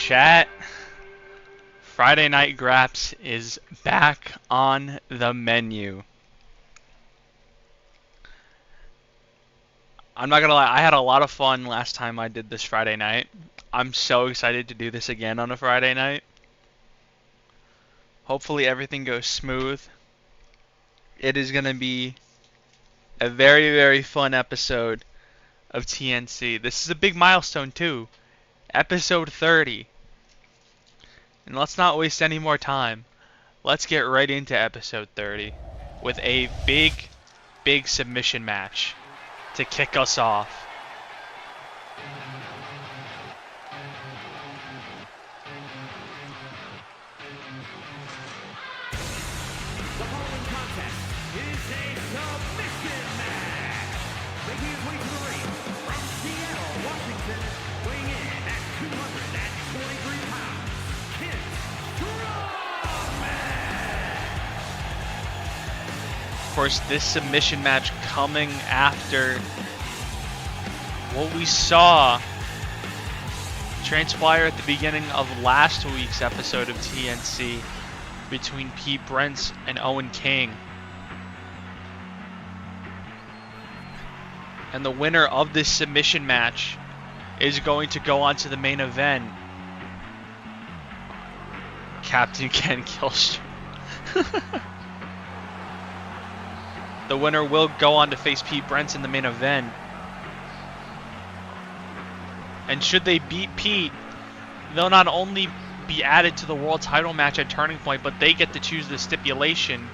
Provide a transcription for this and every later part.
Chat, Friday Night Graps is back on the menu. I'm not gonna lie, I had a lot of fun last time I did this Friday night. I'm so excited to do this again on a Friday night. Hopefully everything goes smooth. It is gonna be a very, very fun episode of TNC. This is a big milestone too. Episode 30. And let's not waste any more time. Let's get right into episode 30 with a big, big submission match to kick us off. The following contest is a submission match. Making his way to the ring from Seattle, Washington, weighing in at 223 pounds, Kid Strongman. Of course, this submission match coming after what we saw transpire at the beginning of last week's episode of TNC between Pete Brents and Owen King. And the winner of this submission match is going to go on to the main event. Captain Ken Killstream. The winner will go on to face Pete Brents in the main event. And should they beat Pete, they'll not only be added to the world title match at Turning Point, but they get to choose the stipulation.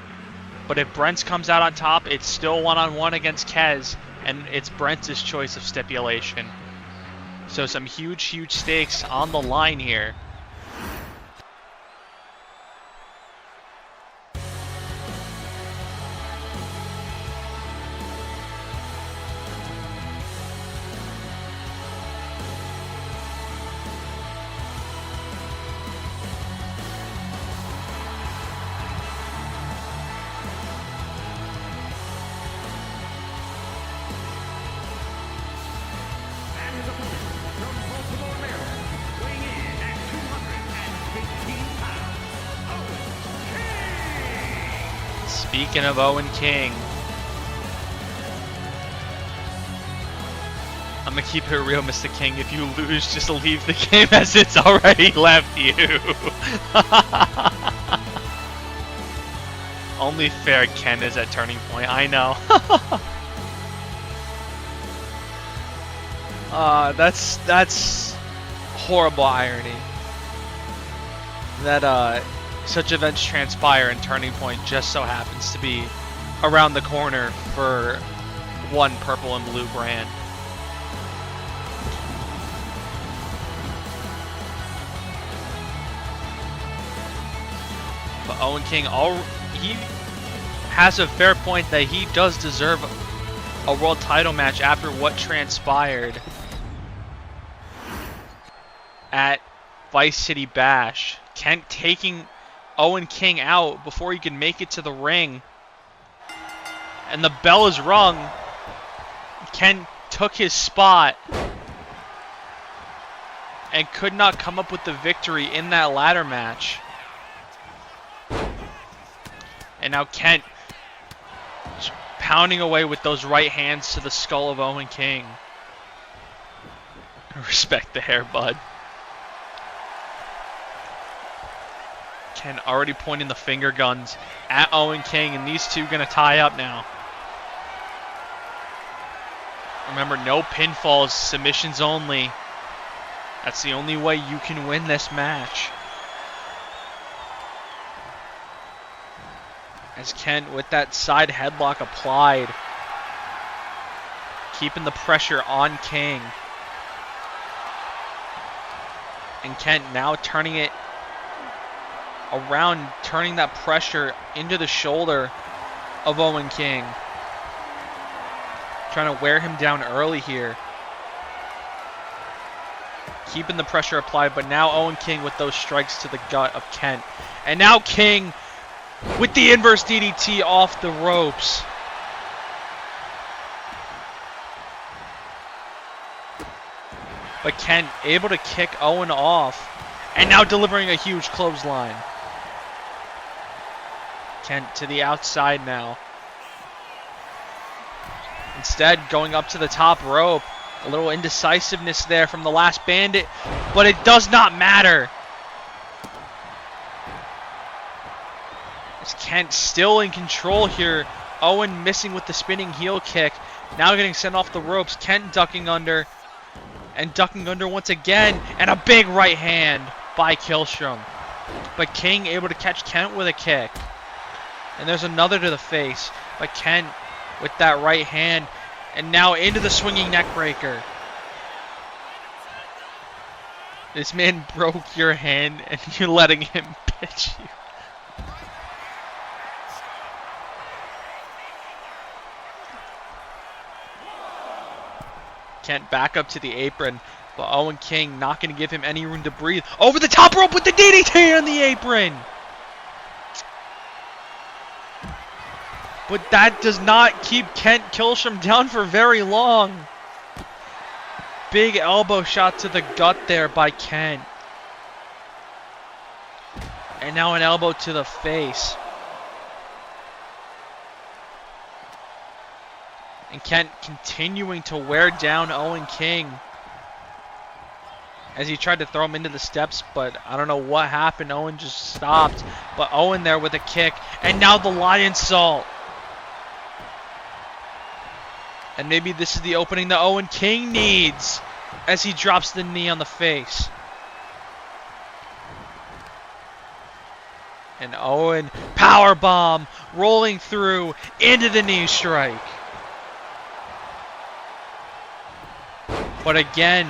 But if Brents comes out on top, it's still one-on-one against Kez, and it's Brents' choice of stipulation. So some huge, huge stakes on the line here. Speaking of Owen King, I'm gonna keep it real, Mr. King. If you lose, just leave the game as it's already left you. Only fair Ken is at Turning Point, I know. That's horrible irony. That such events transpire and Turning Point just so happens to be around the corner for one purple and blue brand. But Owen King, he has a fair point that he does deserve a world title match after what transpired at Vice City Bash. Kent taking Owen King out before he can make it to the ring. And the bell is rung. Kent took his spot and could not come up with the victory in that ladder match. And now Kent just pounding away with those right hands to the skull of Owen King. Respect the hair, bud. Ken already pointing the finger guns at Owen King, and these two gonna tie up now. Remember, no pinfalls, submissions only. That's the only way you can win this match. As Ken, with that side headlock applied, keeping the pressure on King. And Kent now turning it around, turning that pressure into the shoulder of Owen King. Trying to wear him down early here. Keeping the pressure applied, but now Owen King with those strikes to the gut of Kent. And now King with the inverse DDT off the ropes. But Kent able to kick Owen off. And now delivering a huge clothesline. Kent to the outside now. Instead, going up to the top rope. A little indecisiveness there from the last Bandit, but it does not matter. As Kent still in control here. Owen missing with the spinning heel kick. Now getting sent off the ropes. Kent ducking under. And ducking under once again. And a big right hand by Killstrom. But King able to catch Kent with a kick. And there's another to the face. But Kent with that right hand. And now into the swinging neck breaker. This man broke your hand and you're letting him pitch you. Kent back up to the apron, but Owen King not going to give him any room to breathe. Over the top rope with the DDT on the apron. But that does not keep Kent Killstrom down for very long. Big elbow shot to the gut there by Kent. And now an elbow to the face. And Kent continuing to wear down Owen King. As he tried to throw him into the steps, but I don't know what happened. Owen just stopped. But Owen there with a kick. And now the Lion Salt. And maybe this is the opening that Owen King needs as he drops the knee on the face. And Owen, powerbomb, rolling through into the knee strike. But again,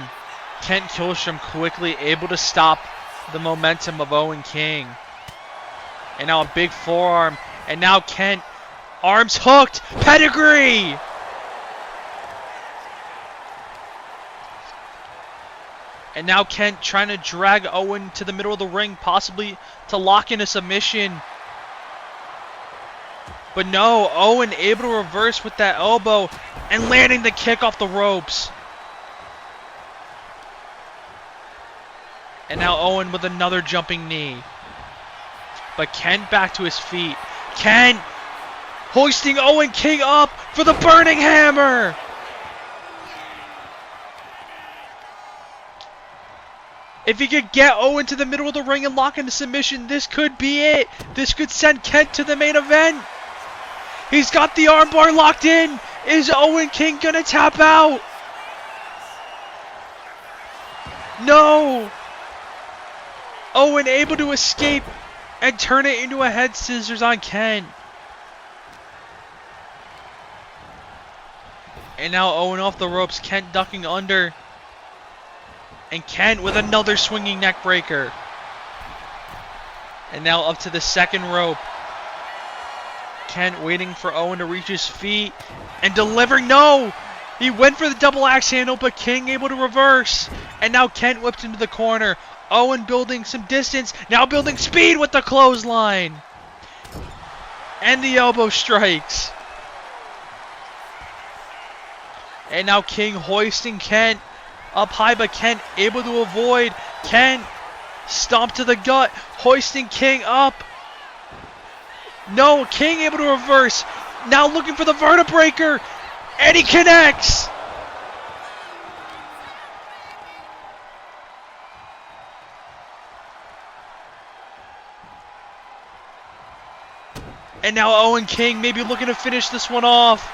Kent Killstrom quickly able to stop the momentum of Owen King. And now a big forearm. And now Kent, arms hooked, pedigree! And now Kent trying to drag Owen to the middle of the ring, possibly to lock in a submission. But no, Owen able to reverse with that elbow and landing the kick off the ropes. And now Owen with another jumping knee. But Kent back to his feet. Kent hoisting Owen King up for the burning hammer. If he could get Owen to the middle of the ring and lock into submission, this could be it. This could send Kent to the main event. He's got the armbar locked in. Is Owen King gonna tap out? No. Owen able to escape and turn it into a head scissors on Kent. And now Owen off the ropes, Kent ducking under. And Kent with another swinging neck breaker. And now up to the second rope. Kent waiting for Owen to reach his feet. And delivering. No! He went for the double axe handle, but King able to reverse. And now Kent whipped into the corner. Owen building some distance. Now building speed with the clothesline. And the elbow strikes. And now King hoisting Kent up high, but Kent able to avoid. Kent stomp to the gut, hoisting King up. No, King able to reverse. Now looking for the vertebreaker, and he connects. And now Owen King maybe looking to finish this one off.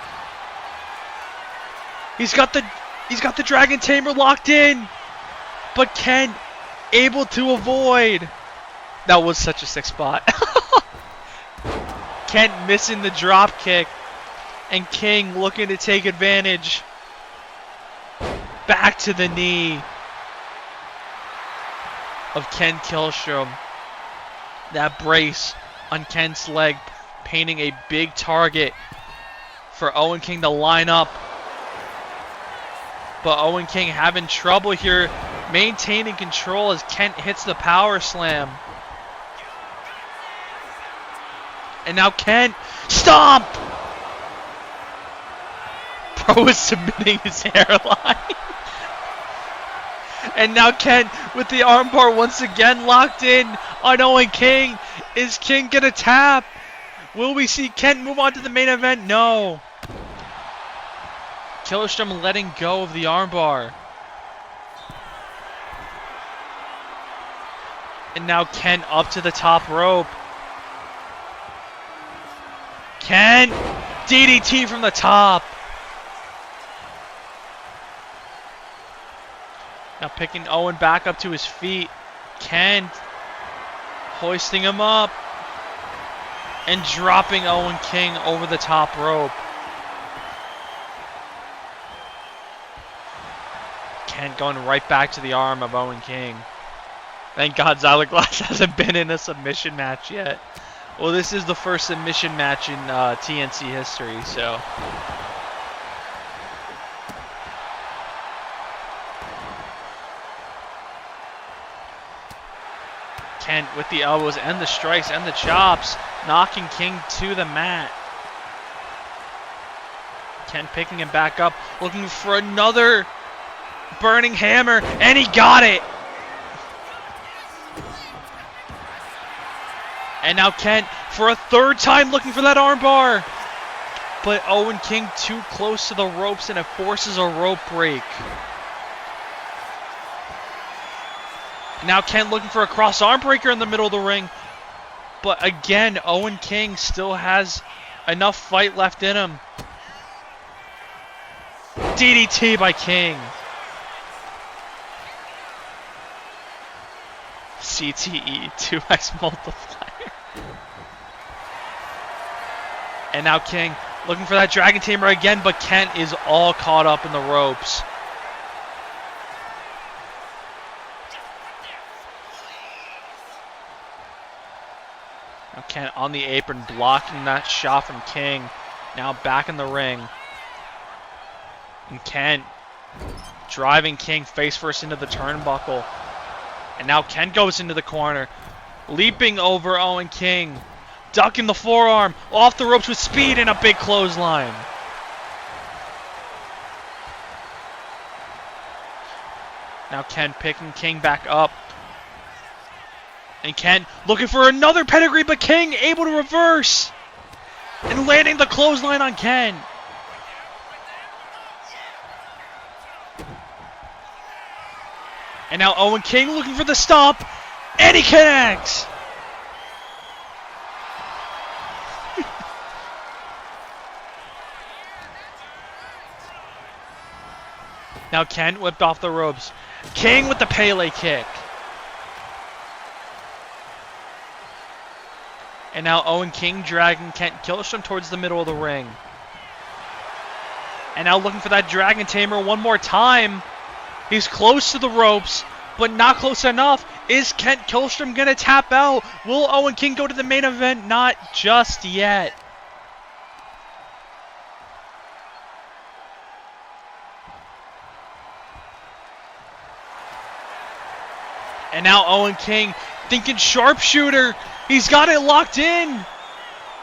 He's got the Dragon Tamer locked in. But Kent able to avoid. That was such a sick spot. Kent missing the drop kick. And King looking to take advantage. Back to the knee of Kent Killstrom. That brace on Kent's leg, painting a big target for Owen King to line up. But Owen King having trouble here maintaining control as Kent hits the power slam. And now Kent, stomp! Bro is submitting his hairline. And now Kent with the armbar once again locked in on Owen King. Is King gonna tap? Will we see Kent move on to the main event? No. Killstrom letting go of the armbar. And now Kent up to the top rope. Kent! DDT from the top. Now picking Owen back up to his feet. Kent hoisting him up. And dropping Owen King over the top rope. Kent going right back to the arm of Owen King. Thank God Zyler Glass hasn't been in a submission match yet. Well, this is the first submission match in TNC history, so. Kent with the elbows and the strikes and the chops, knocking King to the mat. Kent picking him back up, looking for another burning hammer, and he got it! And now Kent, for a third time, looking for that armbar. But Owen King too close to the ropes, and it forces a rope break. Now Kent looking for a cross arm breaker in the middle of the ring. But again, Owen King still has enough fight left in him. DDT by King. CTE 2x multiplier. And now King looking for that Dragon Tamer again, but Kent is all caught up in the ropes. Now Kent on the apron, blocking that shot from King. Now back in the ring. And Kent driving King face first into the turnbuckle. And now Kent goes into the corner, leaping over Owen King, ducking the forearm, off the ropes with speed, and a big clothesline. Now Kent picking King back up. And Kent looking for another pedigree, but King able to reverse. And landing the clothesline on Kent. And now Owen King looking for the stop. And he connects. Now Kent whipped off the ropes. King with the Pele kick. And now Owen King dragging Kent Killstrom towards the middle of the ring. And now looking for that Dragon Tamer one more time. He's close to the ropes, but not close enough. Is Kent Killstrom going to tap out? Will Owen King go to the main event? Not just yet. And now Owen King thinking sharpshooter. He's got it locked in.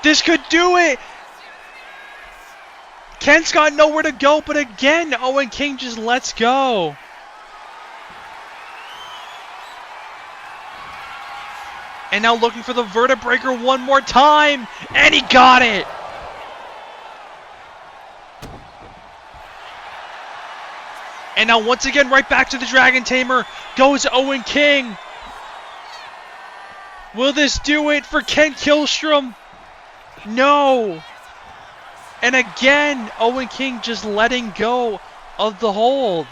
This could do it. Kent's got nowhere to go, but again, Owen King just lets go. And now looking for the vertebreaker one more time. And he got it. And now once again, right back to the Dragon Tamer goes Owen King. Will this do it for Kent Killstrom? No. And again, Owen King just letting go of the hold.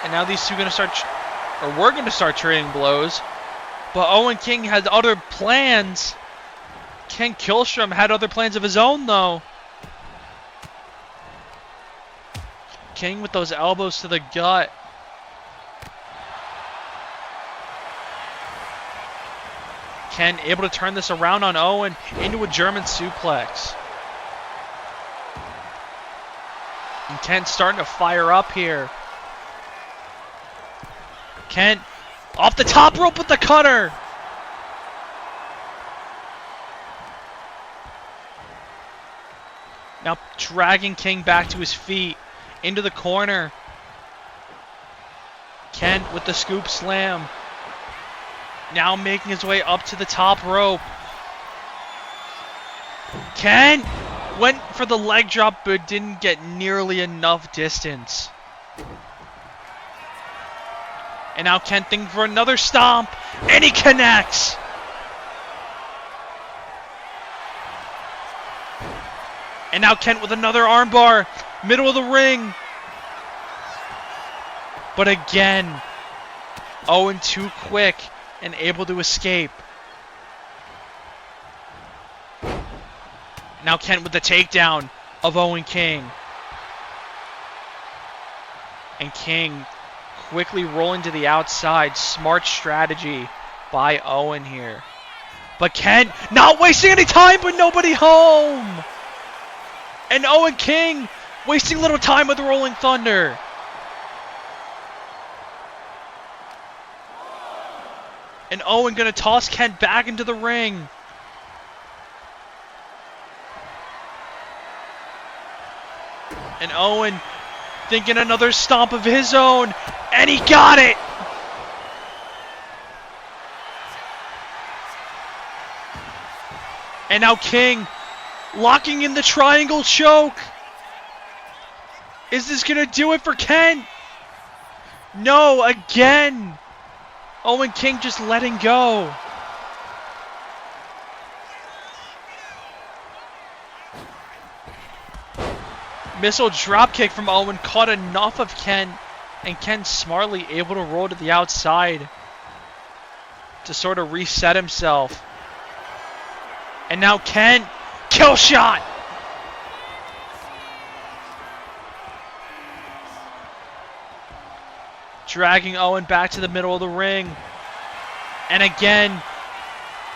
And now these two we're going to start trading blows. But Owen King had other plans. Kent Killstrom had other plans of his own, though. King with those elbows to the gut. Ken able to turn this around on Owen into a German suplex. And Kent starting to fire up here. Kent off the top rope with the cutter. Now dragging King back to his feet. into the corner. Kent with the scoop slam. Now making his way up to the top rope. Kent went for the leg drop but didn't get nearly enough distance. And now Kent thinking for another stomp. And he connects. And now Kent with another armbar. Middle of the ring. But again, Owen too quick and able to escape. Now Kent with the takedown of Owen King. And King quickly rolling to the outside. Smart strategy by Owen here. But Kent not wasting any time, but nobody home. And Owen King wasting little time with Rolling Thunder. And Owen gonna toss Kent back into the ring. And Owen thinking another stomp of his own. And he got it! And now King locking in the triangle choke. Is this gonna do it for Kent? No, again. Owen King just letting go. Missile dropkick from Owen caught enough of Kent, and Kent smartly able to roll to the outside to sort of reset himself. And now Kent, kill shot! Dragging Owen back to the middle of the ring. And again,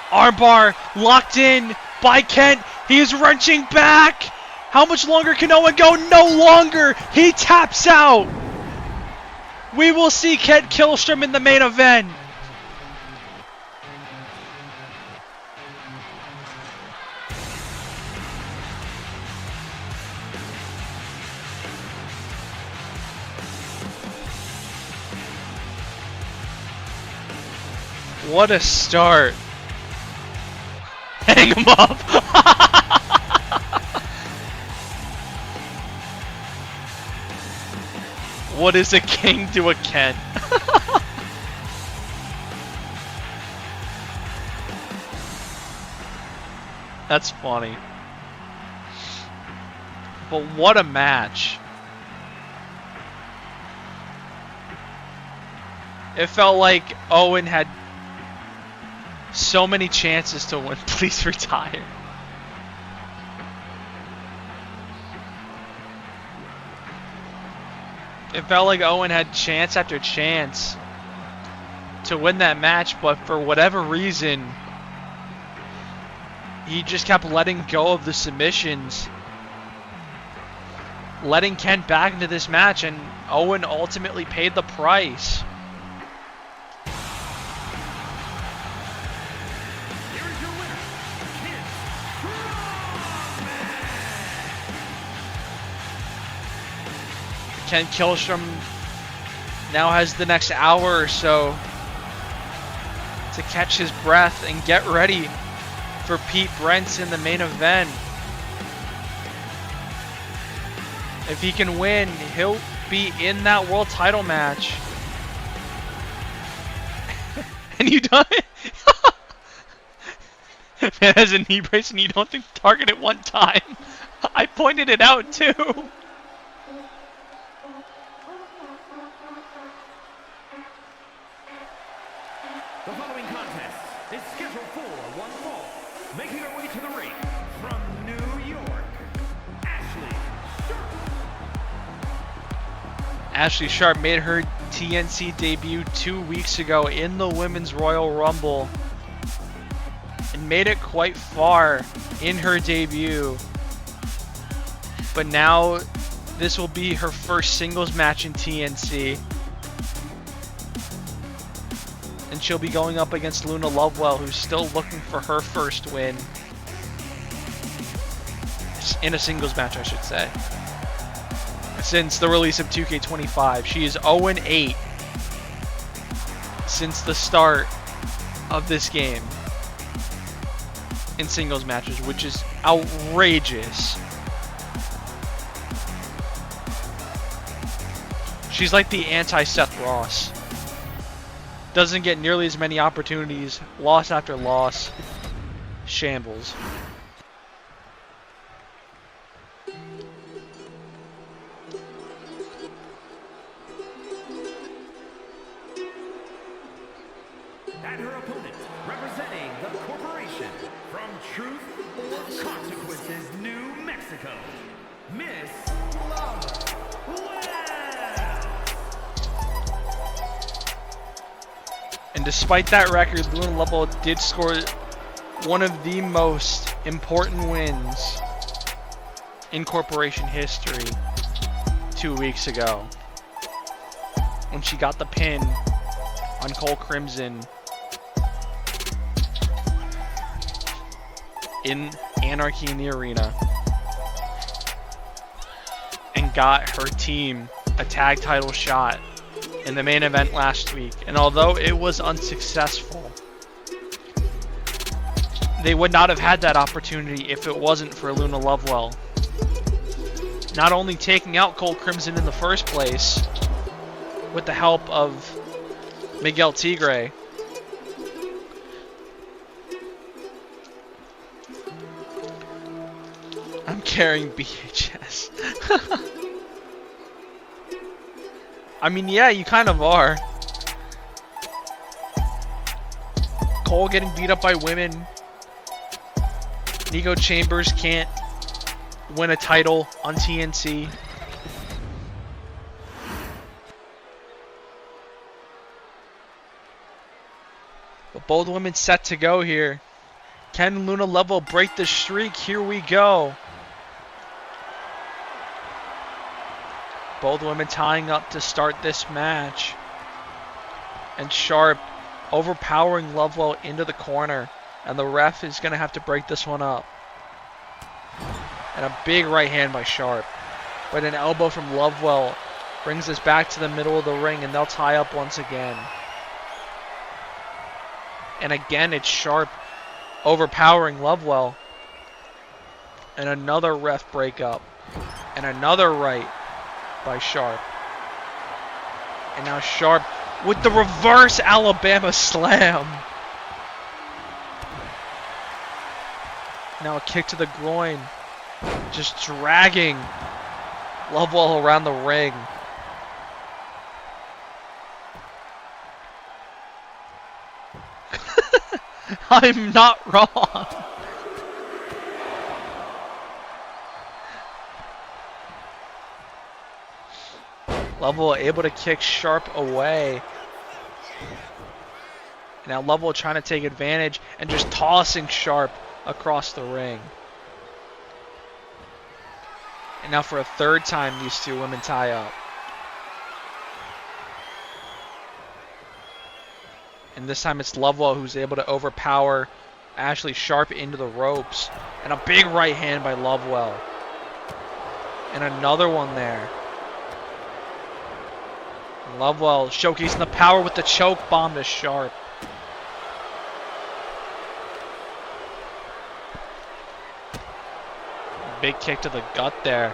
armbar locked in by Kent. He is wrenching back. How much longer can Owen go? No longer. He taps out. We will see Kent Killstrom in the main event. What a start. Hang him up. What is a king to a Kent? That's funny. But what a match. It felt like Owen had so many chances to win. Please retire. It felt like Owen had chance after chance to win that match, but for whatever reason, he just kept letting go of the submissions, letting Kent back into this match, and Owen ultimately paid the price. Kent Killstrom now has the next hour or so to catch his breath and get ready for Pete Brent's in the main event. If he can win, he'll be in that world title match. And you done it? Man has a knee brace and you don't think target it one time. I pointed it out too. The following contest is scheduled for one fall. Making her way to the ring from New York, Ashley Sharp. Ashley Sharp made her TNC debut 2 weeks ago in the Women's Royal Rumble and made it quite far in her debut. But now this will be her first singles match in TNC. And she'll be going up against Luna Lovewell, who's still looking for her first win. In a singles match, I should say. since the release of 2K25. She is 0-8 since the start of this game in singles matches, which is outrageous. She's like the anti-Seth Ross. Doesn't get nearly as many opportunities, loss after loss. Shambles. And her opponent, representing the corporation from Truth or Consequences, New Mexico, Miss Love Well. And despite that record, Luna Lovell did score one of the most important wins in corporation history 2 weeks ago, when she got the pin on Cole Crimson in Anarchy in the Arena and got her team a tag title shot in the main event last week. And although it was unsuccessful, they would not have had that opportunity if it wasn't for Luna Lovewell not only taking out Cole Crimson in the first place with the help of Miguel Tigre, I'm carrying BHS. I mean, yeah, you kind of are. Cole getting beat up by women. Nico Chambers can't win a title on TNC. But both women set to go here. Can Luna Lovell break the streak? Here we go. Both women tying up to start this match. And Sharp overpowering Lovewell into the corner. And the ref is going to have to break this one up. And a big right hand by Sharp. But an elbow from Lovewell brings us back to the middle of the ring, and they'll tie up once again. And again, it's Sharp overpowering Lovewell. And another ref breakup. And another right by Sharp. And now Sharp with the reverse Alabama slam. Now a kick to the groin. Just dragging Lovewell around the ring. I'm not wrong. Lovewell able to kick Sharp away. Now Lovewell trying to take advantage and just tossing Sharp across the ring. And now for a third time, these two women tie up. And this time it's Lovewell who's able to overpower Ashley Sharp into the ropes. And a big right hand by Lovewell. And another one there. And Lovewell showcasing the power with the choke bomb to Sharp. Big kick to the gut there.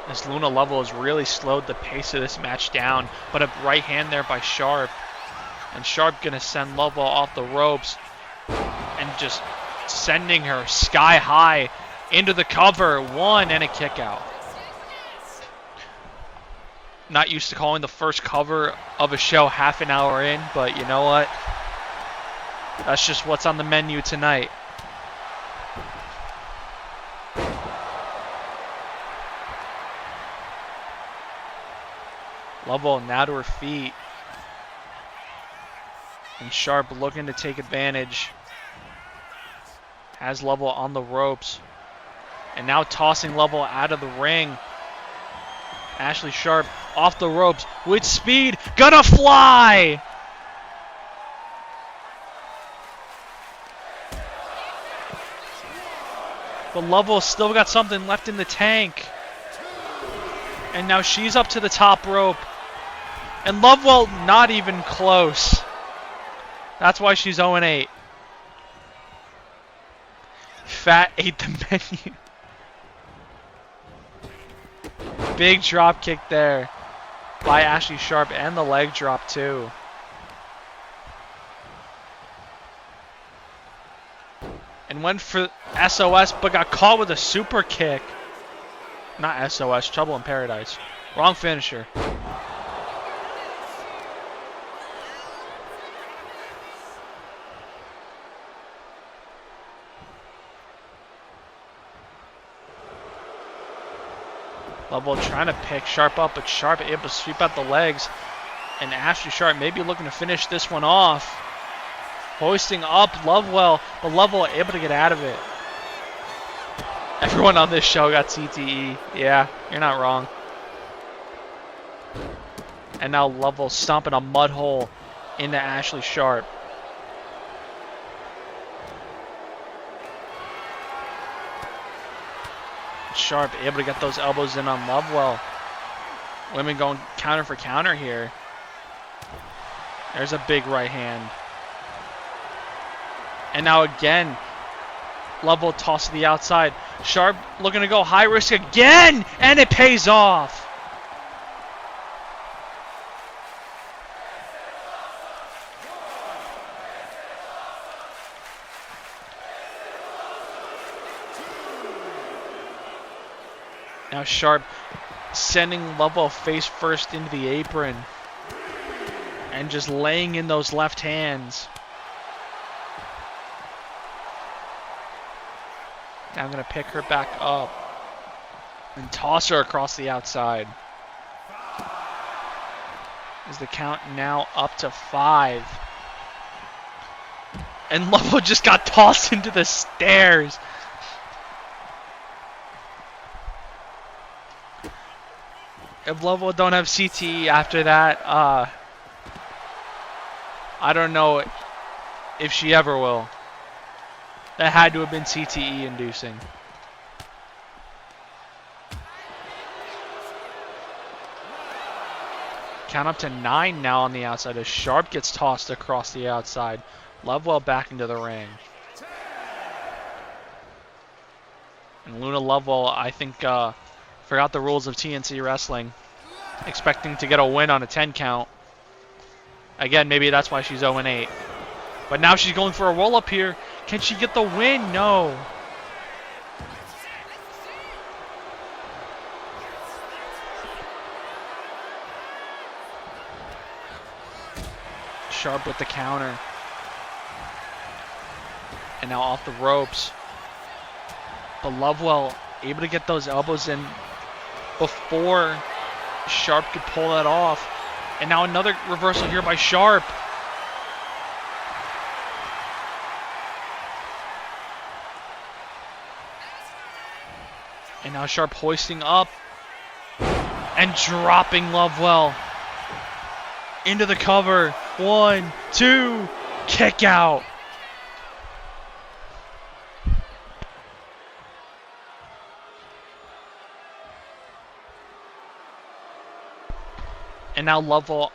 As Luna Lovell has really slowed the pace of this match down. But a right hand there by Sharp. And Sharp gonna send Lovell off the ropes. And just sending her sky high into the cover. One and a kick out. Not used to calling the first cover of a show half an hour in. But you know what? That's just what's on the menu tonight. Lovell now to her feet. And Sharp looking to take advantage. Has Lovell on the ropes. And now tossing Lovell out of the ring. Ashley Sharp off the ropes with speed. Gonna fly! But Lovell still got something left in the tank. And now she's up to the top rope. And Lovewell not even close. That's why she's 0-8. Fat ate the menu. Big drop kick there by Ashley Sharp, and the leg drop too. And went for SOS, but got caught with a super kick. Not SOS, Trouble in Paradise. Wrong finisher. Lovewell trying to pick Sharp up, but Sharp able to sweep out the legs. And Ashley Sharp maybe looking to finish this one off. Hoisting up Lovewell, but Lovewell able to get out of it. Everyone on this show got CTE. Yeah, you're not wrong. And now Lovewell stomping a mud hole into Ashley Sharp. Sharp able to get those elbows in on Lovewell. Women going counter for counter here. There's a big right hand. And now again, Lovewell toss to the outside. Sharp looking to go high risk again, and it pays off. Now Sharp sending Lovewell face first into the apron and just laying in those left hands. Now I'm going to pick her back up and toss her across the outside. Is the count now up to 5. And Lovewell just got tossed into the stairs. If Lovewell don't have CTE after that, I don't know if she ever will. That had to have been CTE inducing. Count up to 9 now on the outside as Sharp gets tossed across the outside. Lovewell back into the ring. And Luna Lovewell, I think, forgot the rules of TNC wrestling. Expecting to get a win on a 10 count. Again, maybe that's why she's 0-8. But now she's going for a roll-up here. Can she get the win? No. Sharp with the counter. And now off the ropes. But Lovewell able to get those elbows in before Sharp could pull that off. And now another reversal here by Sharp. And now Sharp hoisting up and dropping Lovewell into the cover. 1, 2, kick out. And now Lovewell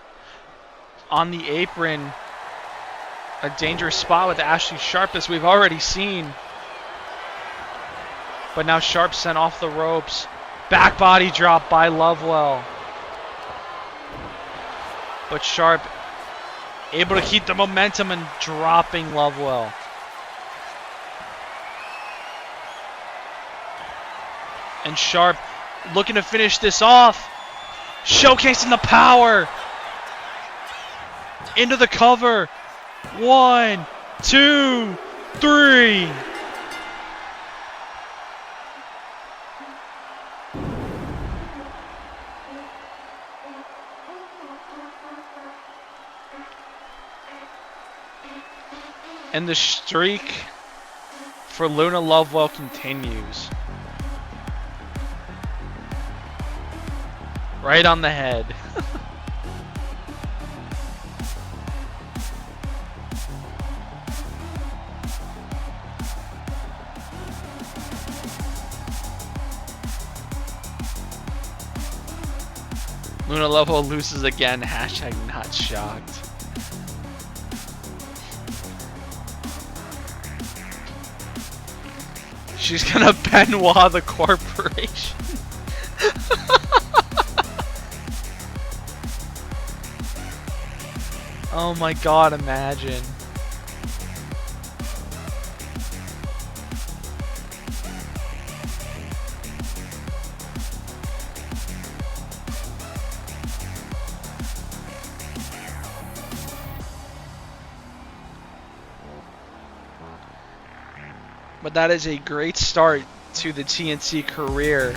on the apron. A dangerous spot with Ashley Sharp, as we've already seen. But now Sharp sent off the ropes. Back body drop by Lovewell. But Sharp able to keep the momentum and dropping Lovewell. And Sharp looking to finish this off. Showcasing the power. Into the cover. 1, 2, 3. And the streak for Luna Lovewell continues. Right on the head. Luna Lovo loses again. Hashtag not shocked. She's gonna Benoit the corporation. Oh my god, imagine. But that is a great start to the TNC career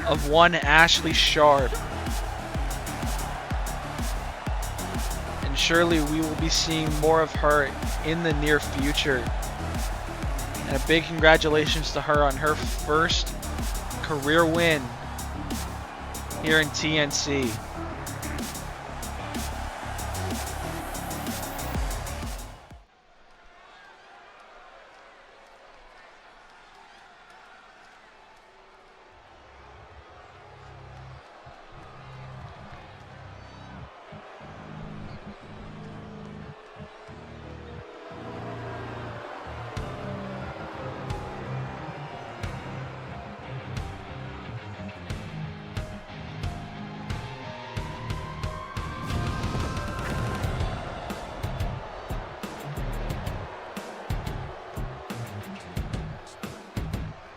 of one Ashley Sharp. And surely we will be seeing more of her in the near future. And a big congratulations to her on her first career win here in TNC.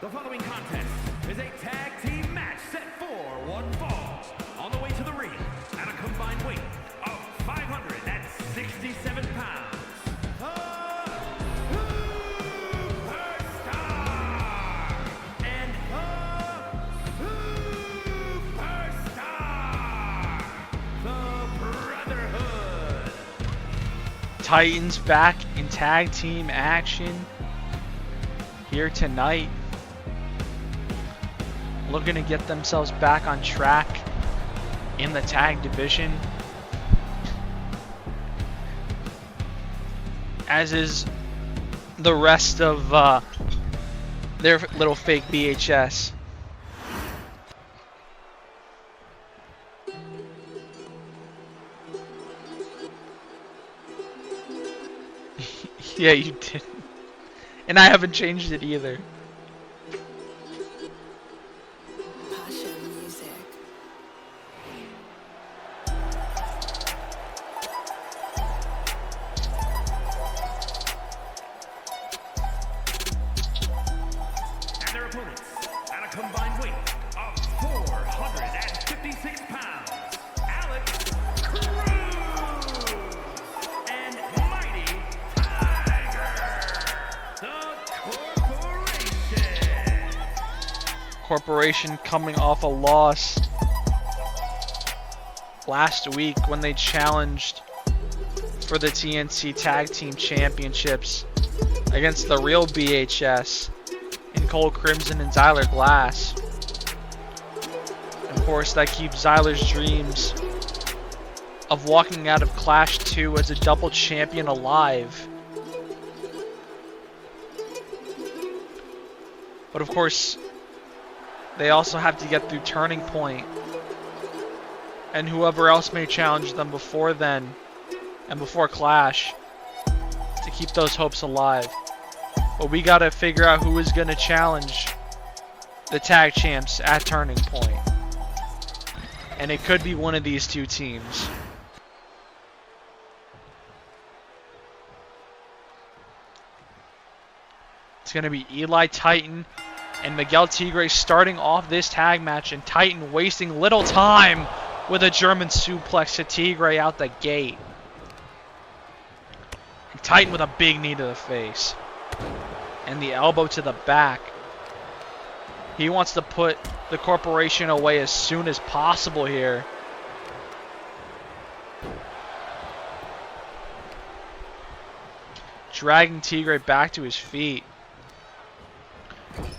The following contest is a tag team match set for one fall. On the way to the ring at a combined weight of 567 pounds. The Superstar and the Superstar, the Brotherhood. Titans back in tag team action here tonight. Looking to get themselves back on track in the tag division. As is the rest of their little fake BHS. Yeah, you did. And I haven't changed it either. Combined weight of 456 pounds, Alex Cruz and Mighty Tiger, the Corporation coming off a loss last week when they challenged for the TNC Tag Team Championships against the real BHS. Cole Crimson and Zyler Glass. Of course, that keeps Zyler's dreams of walking out of Clash 2 as a double champion alive. But of course, they also have to get through Turning Point and whoever else may challenge them before then and before Clash to keep those hopes alive. But we gotta figure out who is gonna challenge the tag champs at Turning Point. And it could be one of these two teams. It's gonna be Eli Titan and Miguel Tigre starting off this tag match, and Titan wasting little time with a German suplex to Tigre out the gate. And Titan with a big knee to the face. And the elbow to the back. He wants to put the Corporation away as soon as possible here. Dragging Tigre back to his feet.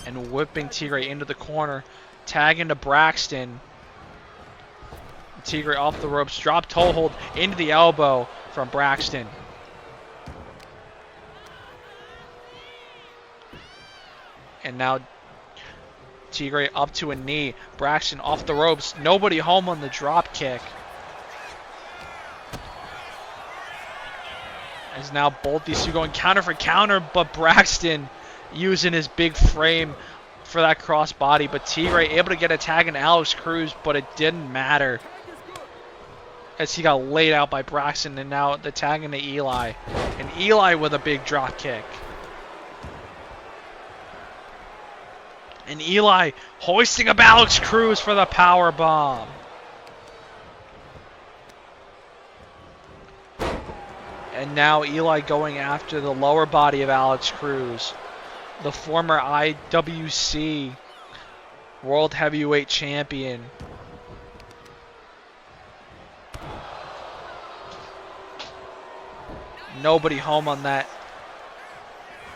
And whipping Tigre into the corner. Tag into Braxton. Tigre off the ropes. Drop toe hold into the elbow from Braxton. And now Tigre up to a knee. Braxton off the ropes. Nobody home on the drop kick. As now both these two going counter for counter, but Braxton using his big frame for that crossbody. But Tigre able to get a tag in Alex Cruz, but it didn't matter, as he got laid out by Braxton, and now the tag into Eli. And Eli with a big drop kick. And Eli hoisting up Alex Cruz for the power bomb. And now Eli going after the lower body of Alex Cruz, the former IWC World Heavyweight Champion. Nobody home on that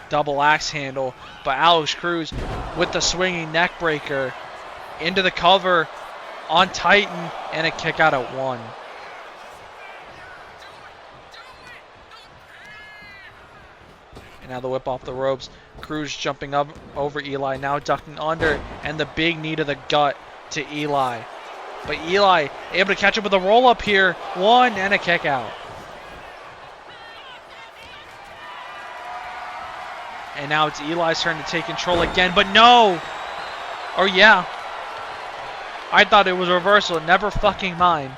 double axe handle, but Alex Cruz with the swinging neck breaker into the cover on Titan, and a kick out at 1. And now the whip off the ropes. Cruz jumping up over Eli, now ducking under, and the big knee to the gut to Eli. But Eli able to catch up with a roll up here. 1 and a kick out. And now it's Eli's turn to take control again, but no! Or yeah. I thought it was a reversal, never fucking mind.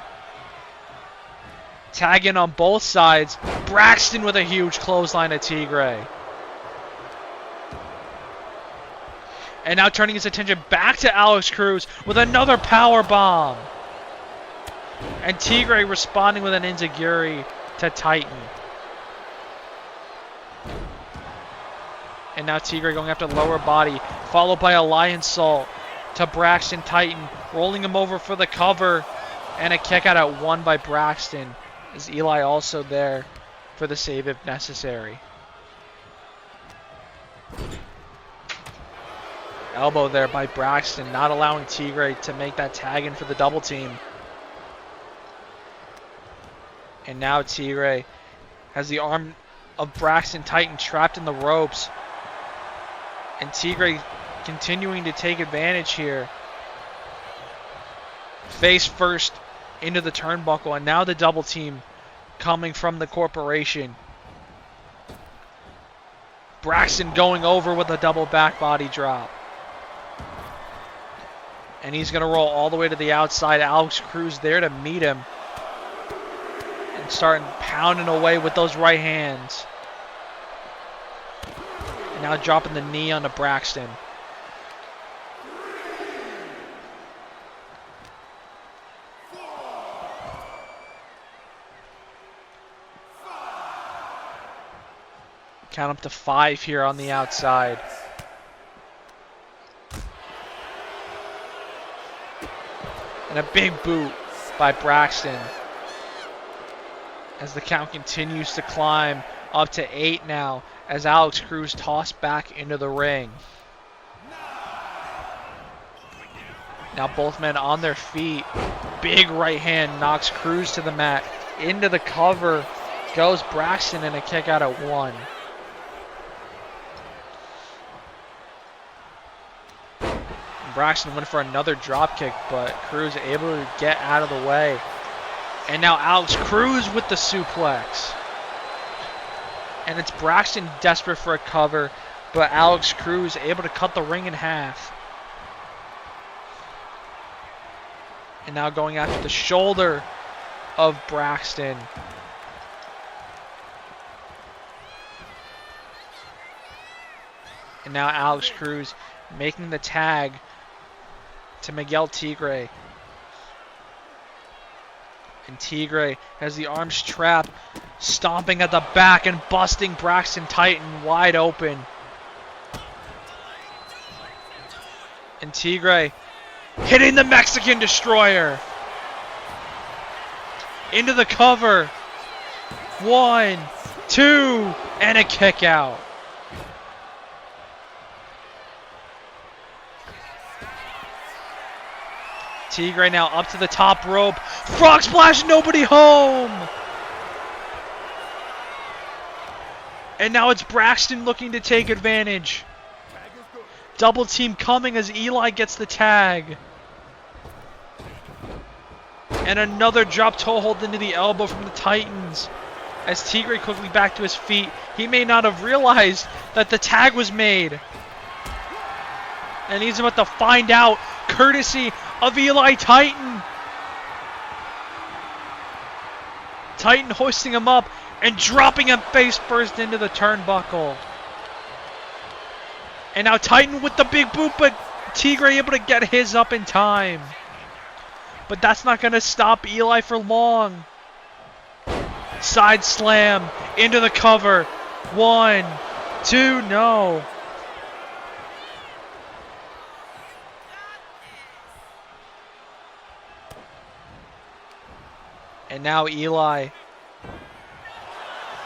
Tagging on both sides. Braxton with a huge clothesline at Tigre. And now turning his attention back to Alex Cruz with another power bomb. And Tigre responding with an enziguri to Titan. And now Tigre going after the lower body, followed by a lion salt to Braxton Titan, rolling him over for the cover, and a kick out at 1 by Braxton. Is Eli also there for the save if necessary? Elbow there by Braxton, not allowing Tigre to make that tag in for the double team. And now Tigre has the arm of Braxton Titan trapped in the ropes. And Tigre continuing to take advantage here. Face first into the turnbuckle, and now the double team coming from the corporation. Braxton going over with a double back body drop. And he's going to roll all the way to the outside. Alex Cruz there to meet him. And starting pounding away with those right hands. And now dropping the knee onto Braxton. Count up to 5 here on the outside. And a big boot by Braxton. As the count continues to climb up to 8 now, as Alex Cruz tossed back into the ring. Now both men on their feet. Big right hand knocks Cruz to the mat. Into the cover goes Braxton, and a kick out at 1. Braxton went for another drop kick, but Cruz able to get out of the way. And now Alex Cruz with the suplex. And it's Braxton desperate for a cover, but Alex Cruz able to cut the ring in half. And now going after the shoulder of Braxton. And now Alex Cruz making the tag to Miguel Tigre. And Tigre has the arms trapped, stomping at the back and busting Braxton Titan wide open. And Tigre hitting the Mexican Destroyer. Into the cover. 1, 2, and a kick out. Tigre now up to the top rope. Frog splash, nobody home. And now it's Braxton looking to take advantage. Double team coming as Eli gets the tag. And another drop toe hold into the elbow from the Titans. As Tigre quickly back to his feet. He may not have realized that the tag was made. And he's about to find out, courtesy of Eli Titan. Titan hoisting him up and dropping him face first into the turnbuckle. And now Titan with the big boot, but Tigre able to get his up in time. But that's not going to stop Eli for long. Side slam into the cover. 1, 2, no. And now Eli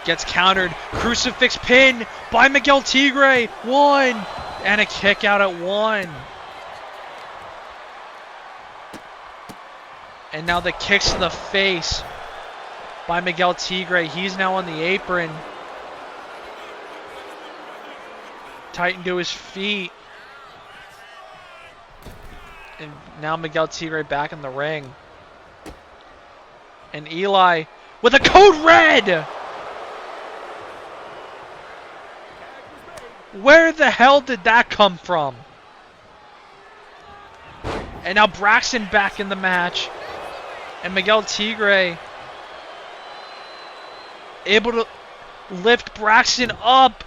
gets countered. Crucifix pin by Miguel Tigre. 1. And a kick out at 1. And now the kicks to the face by Miguel Tigre. He's now on the apron. Titan to his feet. And now Miguel Tigre back in the ring. And Eli with a code red! Where the hell did that come from? And now Braxton back in the match. And Miguel Tigre able to lift Braxton up.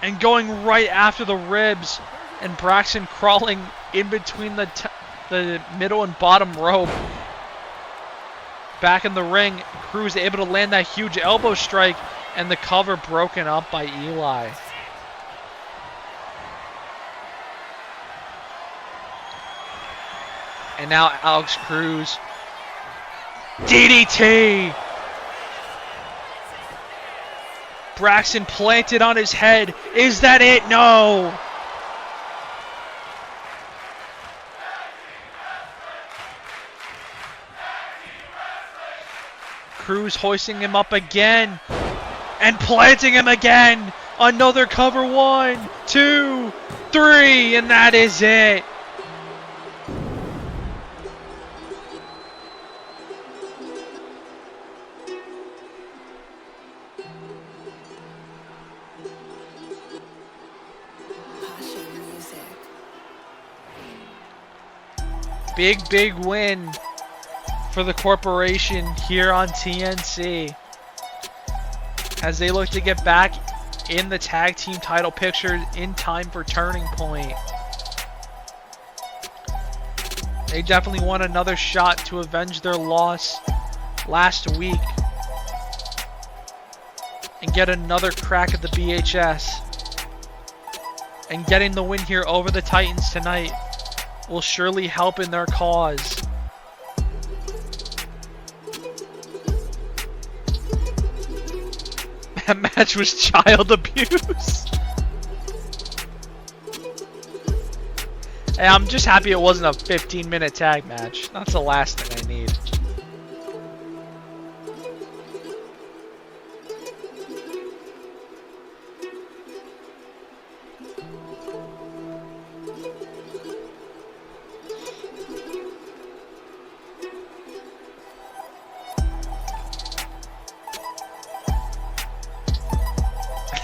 And going right after the ribs. And Braxton crawling in between the middle and bottom rope. Back in the ring, Cruz able to land that huge elbow strike. And the cover broken up by Eli. And now Alex Cruz. DDT! Braxton planted on his head. Is that it? No! Cruz hoisting him up again. And planting him again. Another cover. 1, 2, 3. And that is it. Big win for the corporation here on TNC. As they look to get back in the tag team title picture in time for Turning Point. They definitely want another shot to avenge their loss last week. And get another crack at the BHS. And getting the win here over the Titans tonight will surely help in their cause. That match was child abuse. Hey, I'm just happy it wasn't a 15-minute tag match. That's the last thing I need.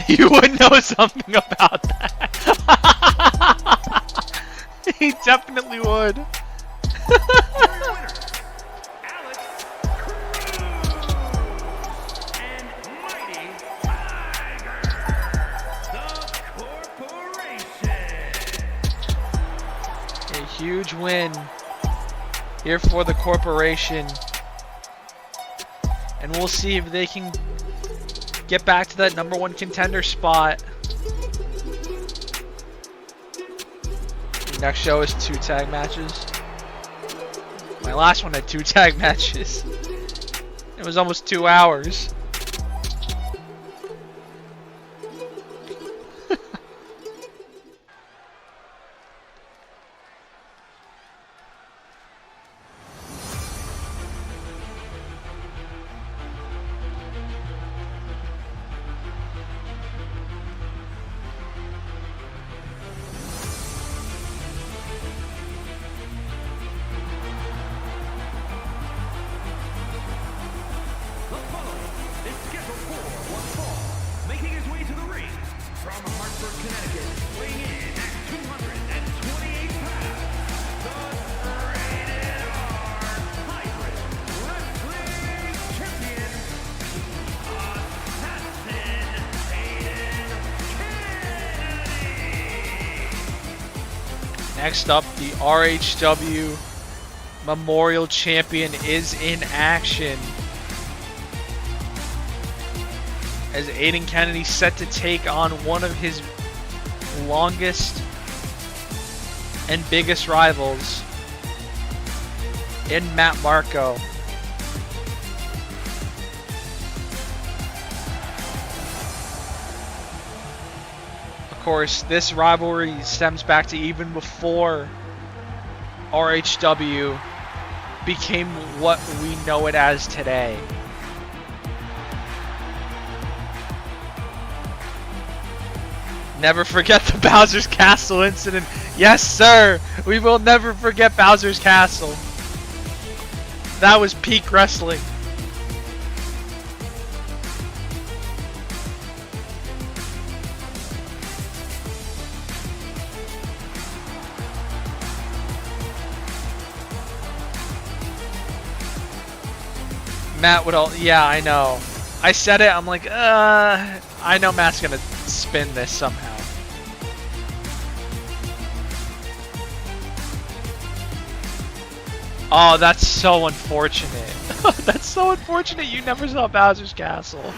You would know something about that. He definitely would. Alex Cruz and Mighty Tiger, the Corporation. A huge win here for the corporation. And we'll see if they can get back to that #1 contender spot. Next show is 2 tag matches. My last one had 2 tag matches. It was almost 2 hours. Next up, the RHW Memorial Champion is in action, as Aiden Kennedy set to take on one of his longest and biggest rivals in Matt Marco. Of course, this rivalry stems back to even before RHW became what we know it as today. Never forget the Bowser's Castle incident. Yes, sir. We will never forget Bowser's Castle. That was peak wrestling. Matt would all, yeah, I know. I said it, I'm like, I know Matt's gonna spin this somehow. Oh, that's so unfortunate. That's so unfortunate you never saw Bowser's Castle.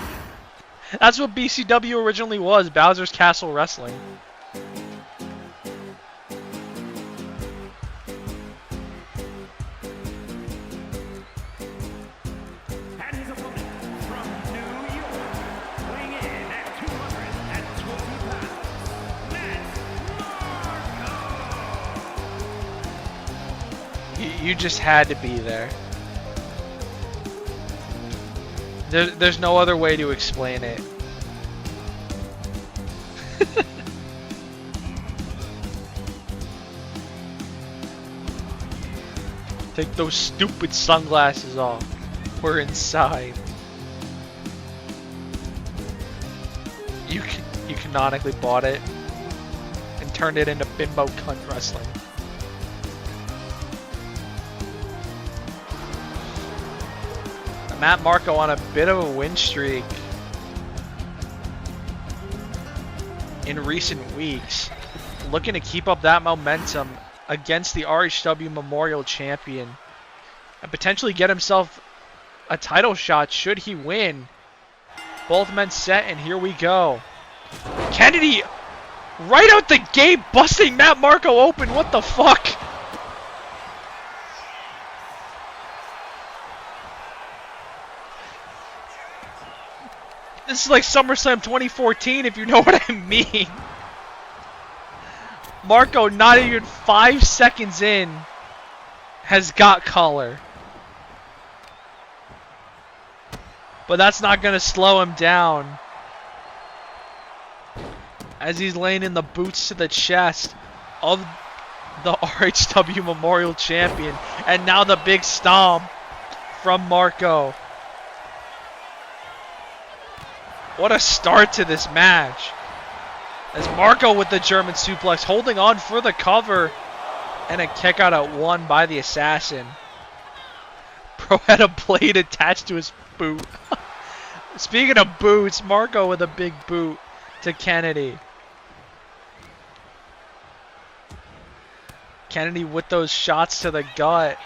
That's what BCW originally was, Bowser's Castle Wrestling. And his opponent from New York, weighing in at 220 pounds, Matt Marco. You just had to be there. There's no other way to explain it. Take those stupid sunglasses off. We're inside. You canonically bought it and turned it into bimbo cunt wrestling. Matt Marco on a bit of a win streak in recent weeks, looking to keep up that momentum against the RHW Memorial Champion and potentially get himself a title shot should he win. Both men set, and here we go. Kennedy right out the gate busting Matt Marco open. What the fuck? This is like SummerSlam 2014, if you know what I mean. Marco, not even 5 seconds in, has got color. But that's not going to slow him down, as he's laying in the boots to the chest of the RHW Memorial Champion. And now the big stomp from Marco. What a start to this match. As Marco with the German suplex, holding on for the cover. And a kick out at one by the Assassin. Bro had a blade attached to his boot. Speaking of boots, Marco with a big boot to Kennedy. Kennedy with those shots to the gut.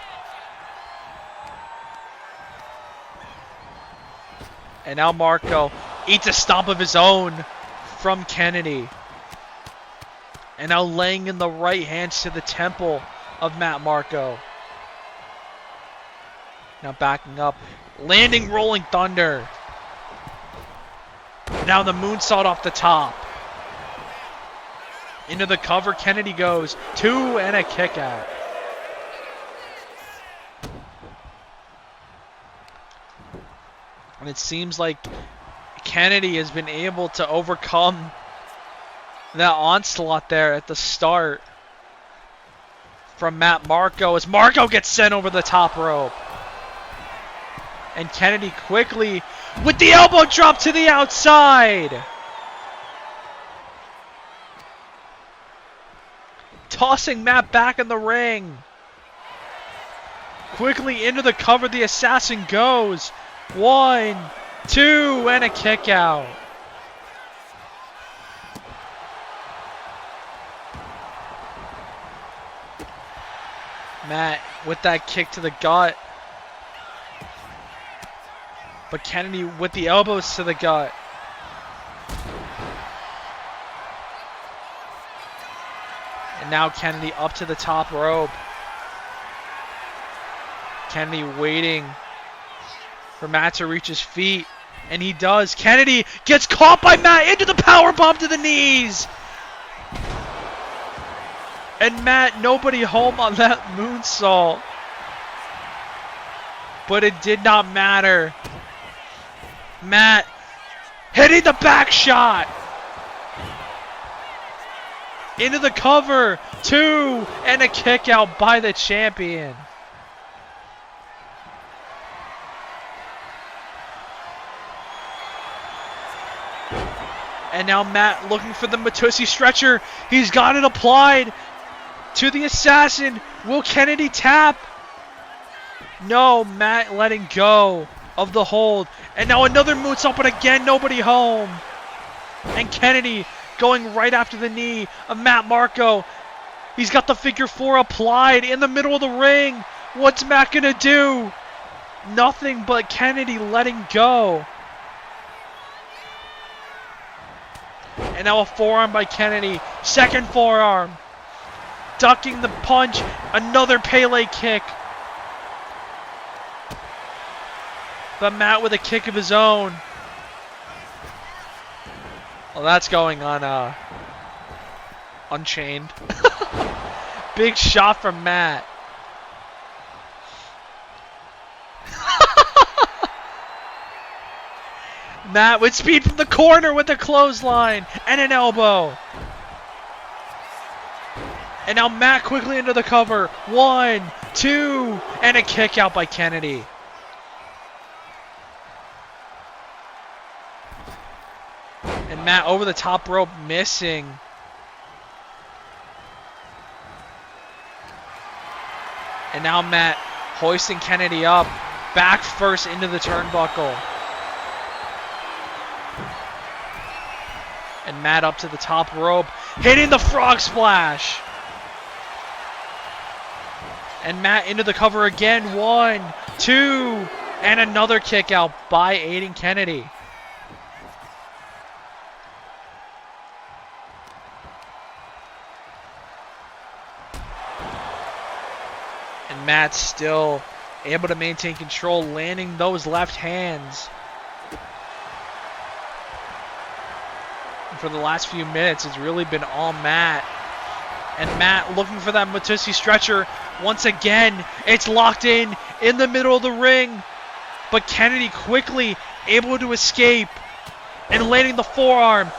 And now Marco eats a stomp of his own from Kennedy. And now laying in the right hands to the temple of Matt Marco. Now backing up. Landing Rolling Thunder. Now the moonsault off the top. Into the cover, Kennedy goes. 2 and a kick out. And it seems like Kennedy has been able to overcome that onslaught there at the start from Matt Marco, as Marco gets sent over the top rope. And Kennedy quickly with the elbow drop to the outside. Tossing Matt back in the ring. Quickly into the cover, the Assassin goes. 1, 2, and a kick out. Matt with that kick to the gut. But Kennedy with the elbows to the gut. And now Kennedy up to the top rope. Kennedy waiting for Matt to reach his feet. And he does. Kennedy gets caught by Matt into the powerbomb to the knees. And Matt, nobody home on that moonsault. But it did not matter. Matt hitting the back shot. Into the cover. 2. And a kick out by the champion. And now Matt looking for the Matussi stretcher. He's got it applied to the assassin. Will Kennedy tap? No, Matt letting go of the hold. And now another moonsault, but again, nobody home. And Kennedy going right after the knee of Matt Marco. He's got the figure 4 applied in the middle of the ring. What's Matt gonna do? Nothing but Kennedy letting go. And now a forearm by Kennedy. Second forearm. Ducking the punch. Another Pele kick. But Matt with a kick of his own. Well, that's going on Unchained. Big shot from Matt. Matt with speed from the corner with a clothesline and an elbow. And now Matt quickly into the cover. 1, 2, and a kick out by Kennedy. And Matt over the top rope, missing. And now Matt hoisting Kennedy up, back first into the turnbuckle. And Matt up to the top rope, hitting the frog splash. And Matt into the cover again. 1, 2, and another kick out by Aiden Kennedy. And Matt still able to maintain control, landing those left hands. And for the last few minutes, it's really been all Matt. And Matt looking for that Matussi stretcher. Once again, it's locked in the middle of the ring. But Kennedy quickly able to escape and landing the forearm.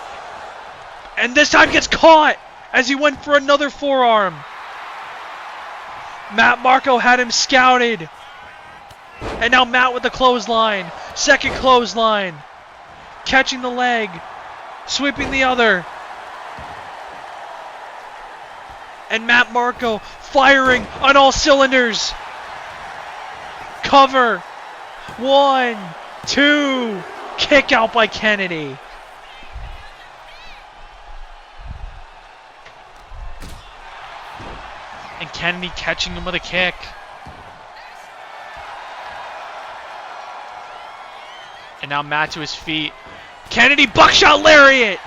And this time gets caught as he went for another forearm. Matt Marco had him scouted. And now Matt with the clothesline. Second clothesline. Catching the leg. Sweeping the other. And Matt Marco firing on all cylinders. Cover. 1, 2. Kick out by Kennedy. And Kennedy catching him with a kick. And now Matt to his feet. Kennedy buckshot lariat.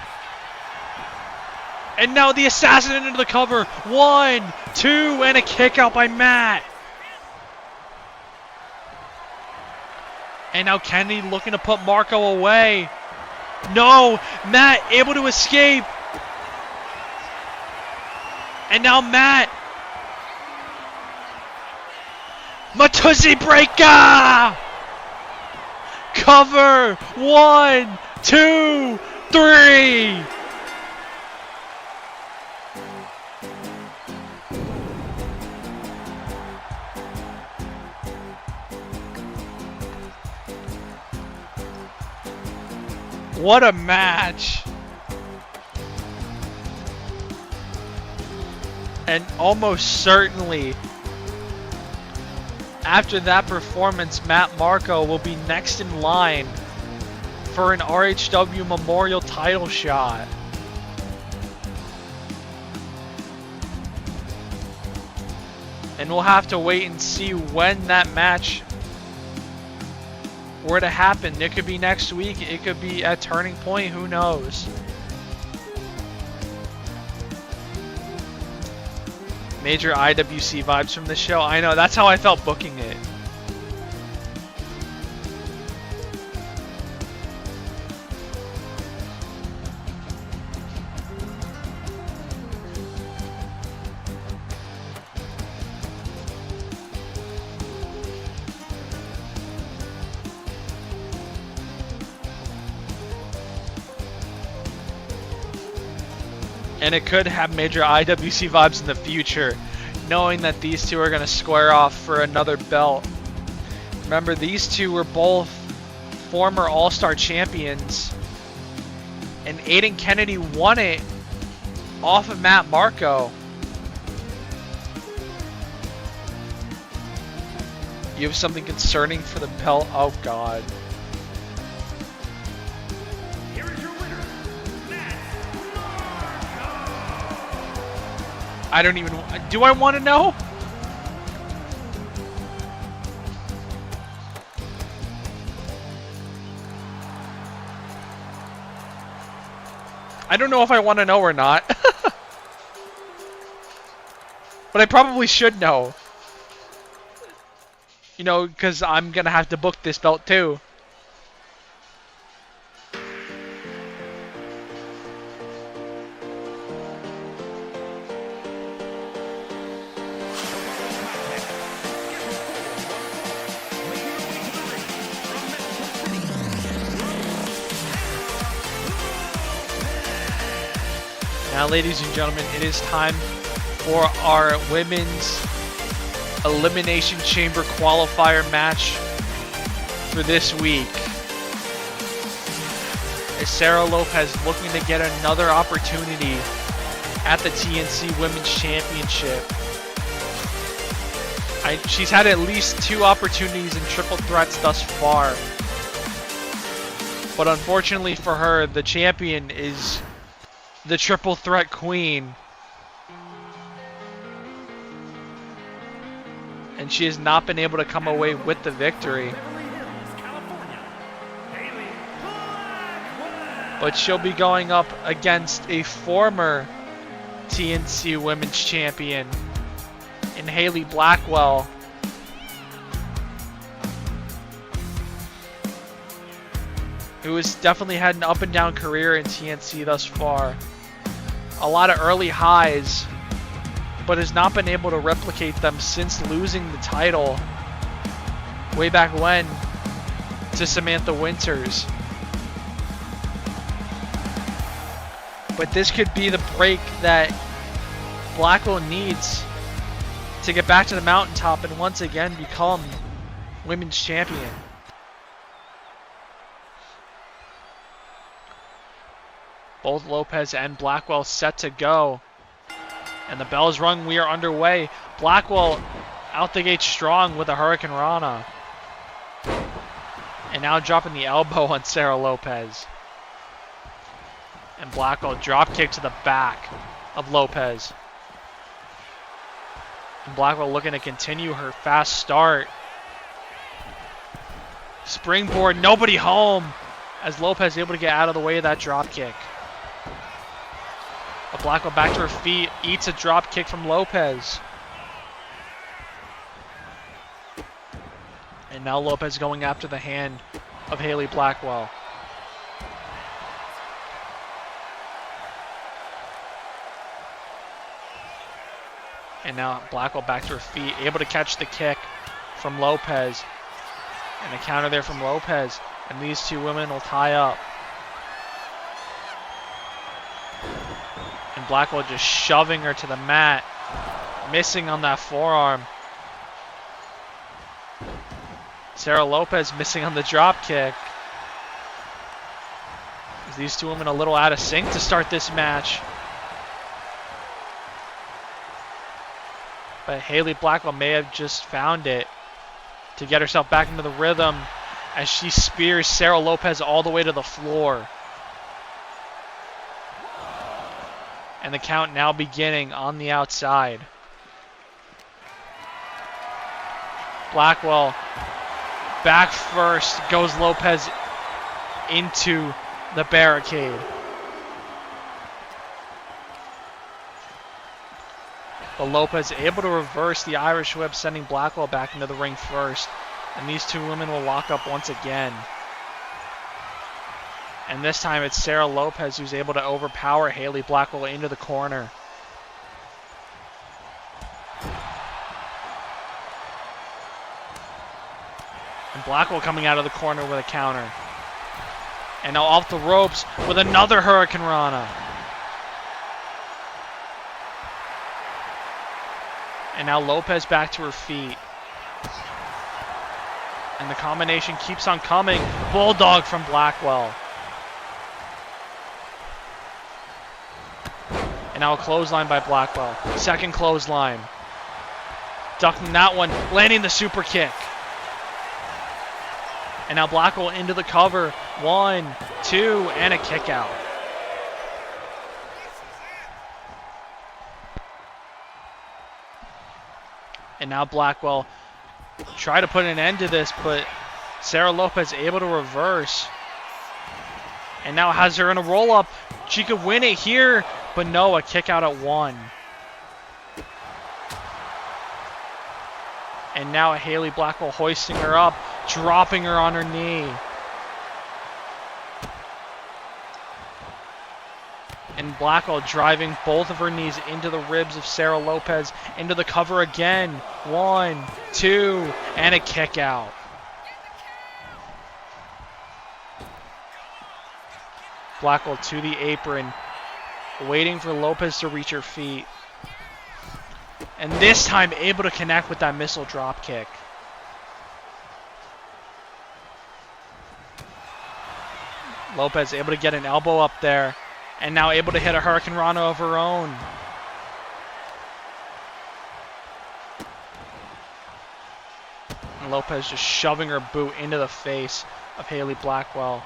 And now the assassin into the cover. 1, 2, and a kick out by Matt. And now Kennedy looking to put Marco away. No, Matt able to escape. And now Matt. Matussi breaker. Cover. 1, 2, 3. What a match. And almost certainly, after that performance, Matt Marco will be next in line for an RHW Memorial title shot. And we'll have to wait and see when that match were to happen. It could be next week. It could be at Turning Point. Who knows? Major IWC vibes from the show. I know. That's how I felt booking it. And it could have major IWC vibes in the future, knowing that these two are going to square off for another belt. Remember, these two were both former All-Star champions, and Aiden Kennedy won it off of Matt Marco. You have something concerning for the belt? Oh, God. I don't even... Do I want to know? I don't know if I want to know or not. But I probably should know. You know, because I'm going to have to book this belt too. Now, ladies and gentlemen, it is time for our women's Elimination Chamber qualifier match for this week. Is Sarah Lopez looking to get another opportunity at the TNC Women's Championship? She's had at least 2 opportunities in triple threats thus far. But unfortunately for her, the champion is the triple threat queen. And she has not been able to come away with the victory. But she'll be going up against a former TNC Women's Champion in Haley Blackwell. Who has definitely had an up and down career in TNC thus far. A lot of early highs, but has not been able to replicate them since losing the title way back when to Samantha Winters. But this could be the break that Blackwell needs to get back to the mountaintop and once again become women's champion. Both Lopez and Blackwell set to go. And the bell is rung. We are underway. Blackwell out the gate strong with a Hurricane Rana. And now dropping the elbow on Sarah Lopez. And Blackwell drop kick to the back of Lopez. And Blackwell looking to continue her fast start. Springboard, nobody home. As Lopez is able to get out of the way of that drop kick. But Blackwell back to her feet, eats a drop kick from Lopez. And now Lopez going after the hand of Haley Blackwell. And now Blackwell back to her feet, able to catch the kick from Lopez. And a counter there from Lopez. And these two women will tie up. And Blackwell just shoving her to the mat. Missing on that forearm. Sarah Lopez missing on the drop kick. These two women a little out of sync to start this match. But Haley Blackwell may have just found it to get herself back into the rhythm as she spears Sarah Lopez all the way to the floor. And the count now beginning on the outside. Blackwell back first, goes Lopez into the barricade. But Lopez able to reverse the Irish whip, sending Blackwell back into the ring first. And these two women will lock up once again. And this time it's Sarah Lopez who's able to overpower Haley Blackwell into the corner. And Blackwell coming out of the corner with a counter. And now off the ropes with another Hurricane Rana. And now Lopez back to her feet. And the combination keeps on coming. Bulldog from Blackwell. And now a clothesline by Blackwell. Second clothesline. Ducking that one, landing the super kick. And now Blackwell into the cover. 1, 2, and a kick out. And now Blackwell try to put an end to this, but Sarah Lopez able to reverse. And now has her in a roll-up. She could win it here, but no, a kick out at 1. And now Haley Blackwell hoisting her up, dropping her on her knee. And Blackwell driving both of her knees into the ribs of Sarah Lopez, into the cover again. 1, 2, and a kick out. Blackwell to the apron, waiting for Lopez to reach her feet. And this time able to connect with that missile drop kick. Lopez able to get an elbow up there. And now able to hit a Hurricane Rana of her own. And Lopez just shoving her boot into the face of Haley Blackwell.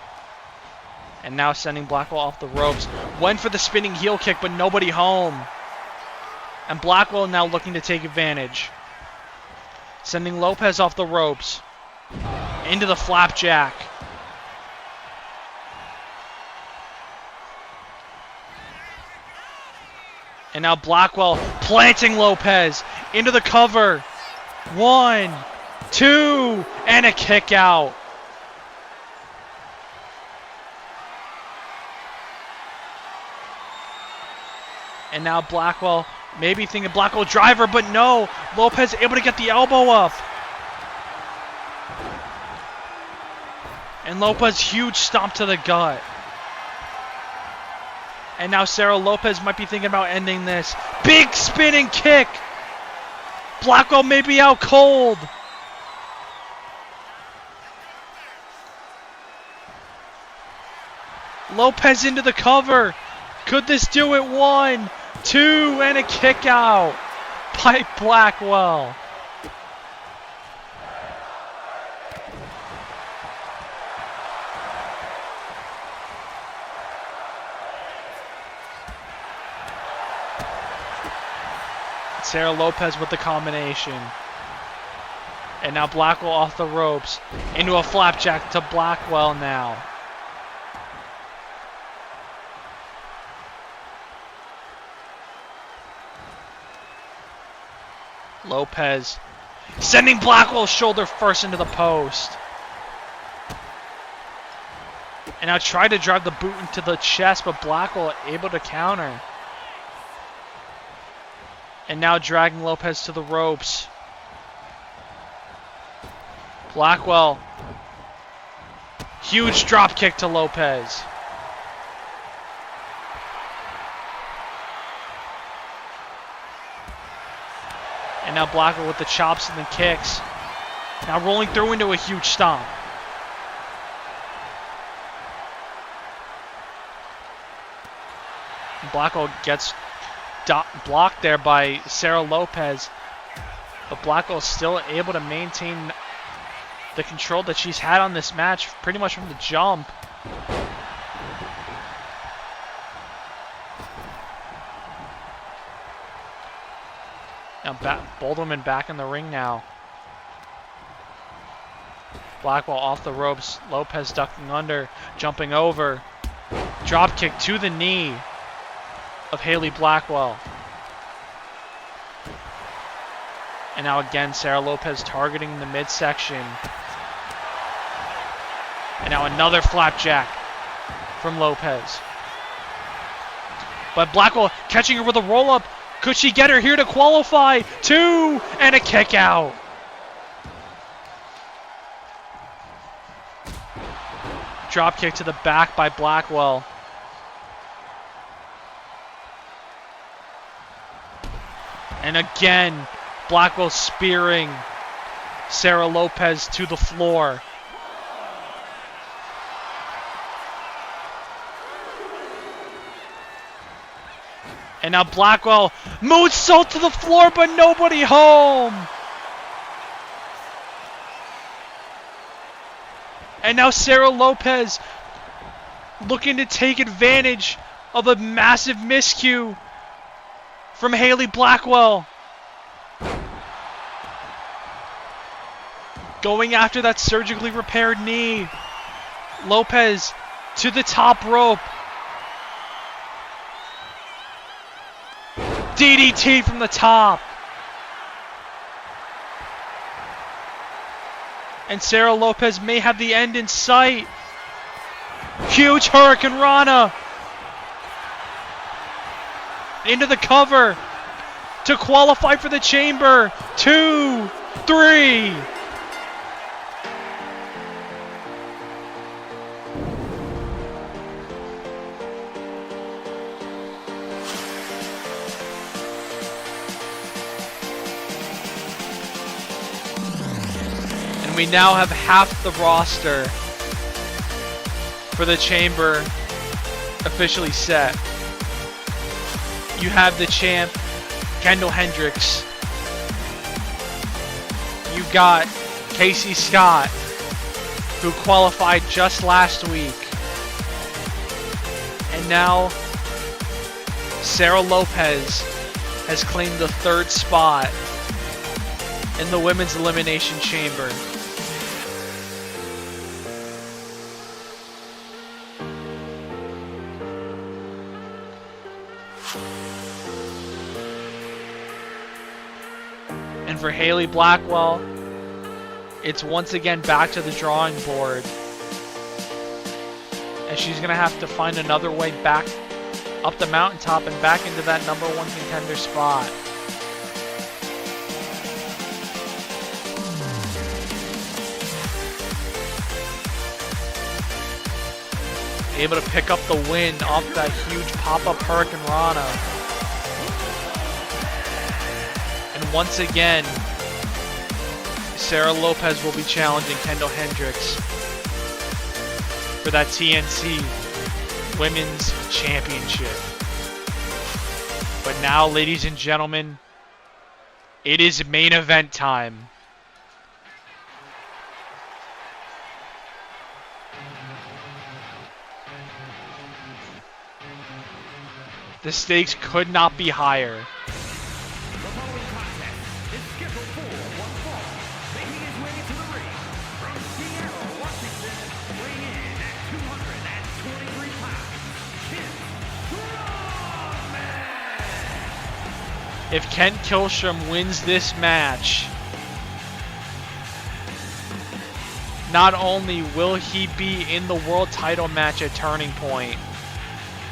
And now sending Blackwell off the ropes. Went for the spinning heel kick, but nobody home. And Blackwell now looking to take advantage. Sending Lopez off the ropes. Into the flapjack. And now Blackwell planting Lopez into the cover. 1, 2, and a kick out. And now Blackwell maybe thinking Blackwell driver, but no. Lopez able to get the elbow up. And Lopez huge stomp to the gut. And now Sarah Lopez might be thinking about ending this. Big spinning kick. Blackwell may be out cold. Lopez into the cover. Could this do it? 1, 2, and a kick out by Blackwell. Sarah Lopez with the combination. And now Blackwell off the ropes. Into a flapjack to Blackwell now. Lopez sending Blackwell's shoulder first into the post. And now try to drive the boot into the chest, but Blackwell able to counter. And now dragging Lopez to the ropes. Blackwell. Huge drop kick to Lopez. And now Blackwell with the chops and the kicks. Now rolling through into a huge stomp. And Blackwell gets blocked there by Sarah Lopez, but Blackwell is still able to maintain the control that she's had on this match pretty much from the jump. Now Boulderman back in the ring now. Blackwell off the ropes. Lopez ducking under, jumping over. Drop kick to the knee of Haley Blackwell. And now again, Sarah Lopez targeting the midsection. And now another flapjack from Lopez. But Blackwell catching her with a roll-up. Could she get her here to qualify? 2, and a kick out. Drop kick to the back by Blackwell. And again, Blackwell spearing Sarah Lopez to the floor. And now Blackwell moonsault to the floor, but nobody home. And now Sarah Lopez looking to take advantage of a massive miscue from Haley Blackwell. Going after that surgically repaired knee. Lopez to the top rope. DDT from the top. And Sarah Lopez may have the end in sight. Huge Hurricane Rana. Into the cover to qualify for the chamber. 2, 3. We now have half the roster for the chamber officially set. You have the champ, Kendall Hendricks. You've got Casey Scott, who qualified just last week. And now Sarah Lopez has claimed the 3rd spot in the Women's Elimination Chamber. And for Haley Blackwell, it's once again back to the drawing board. And she's going to have to find another way back up the mountaintop and back into that number 1 contender spot. Able to pick up the win off that huge pop-up Hurricane Rana. And once again, Sarah Lopez will be challenging Kendall Hendricks for that TNC Women's Championship. But now, ladies and gentlemen, it is main event time. The stakes could not be higher. If Kent Kilstrom wins this match, not only will he be in the world title match at Turning Point,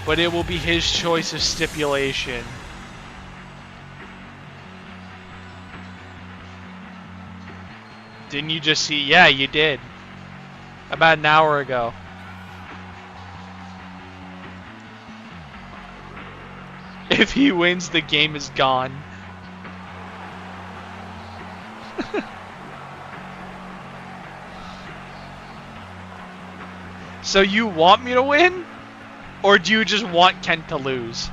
but it will be his choice of stipulation. Didn't you just see? Yeah, you did. About an hour ago. If he wins, the game is gone. So you want me to win? Or do you just want Kent to lose?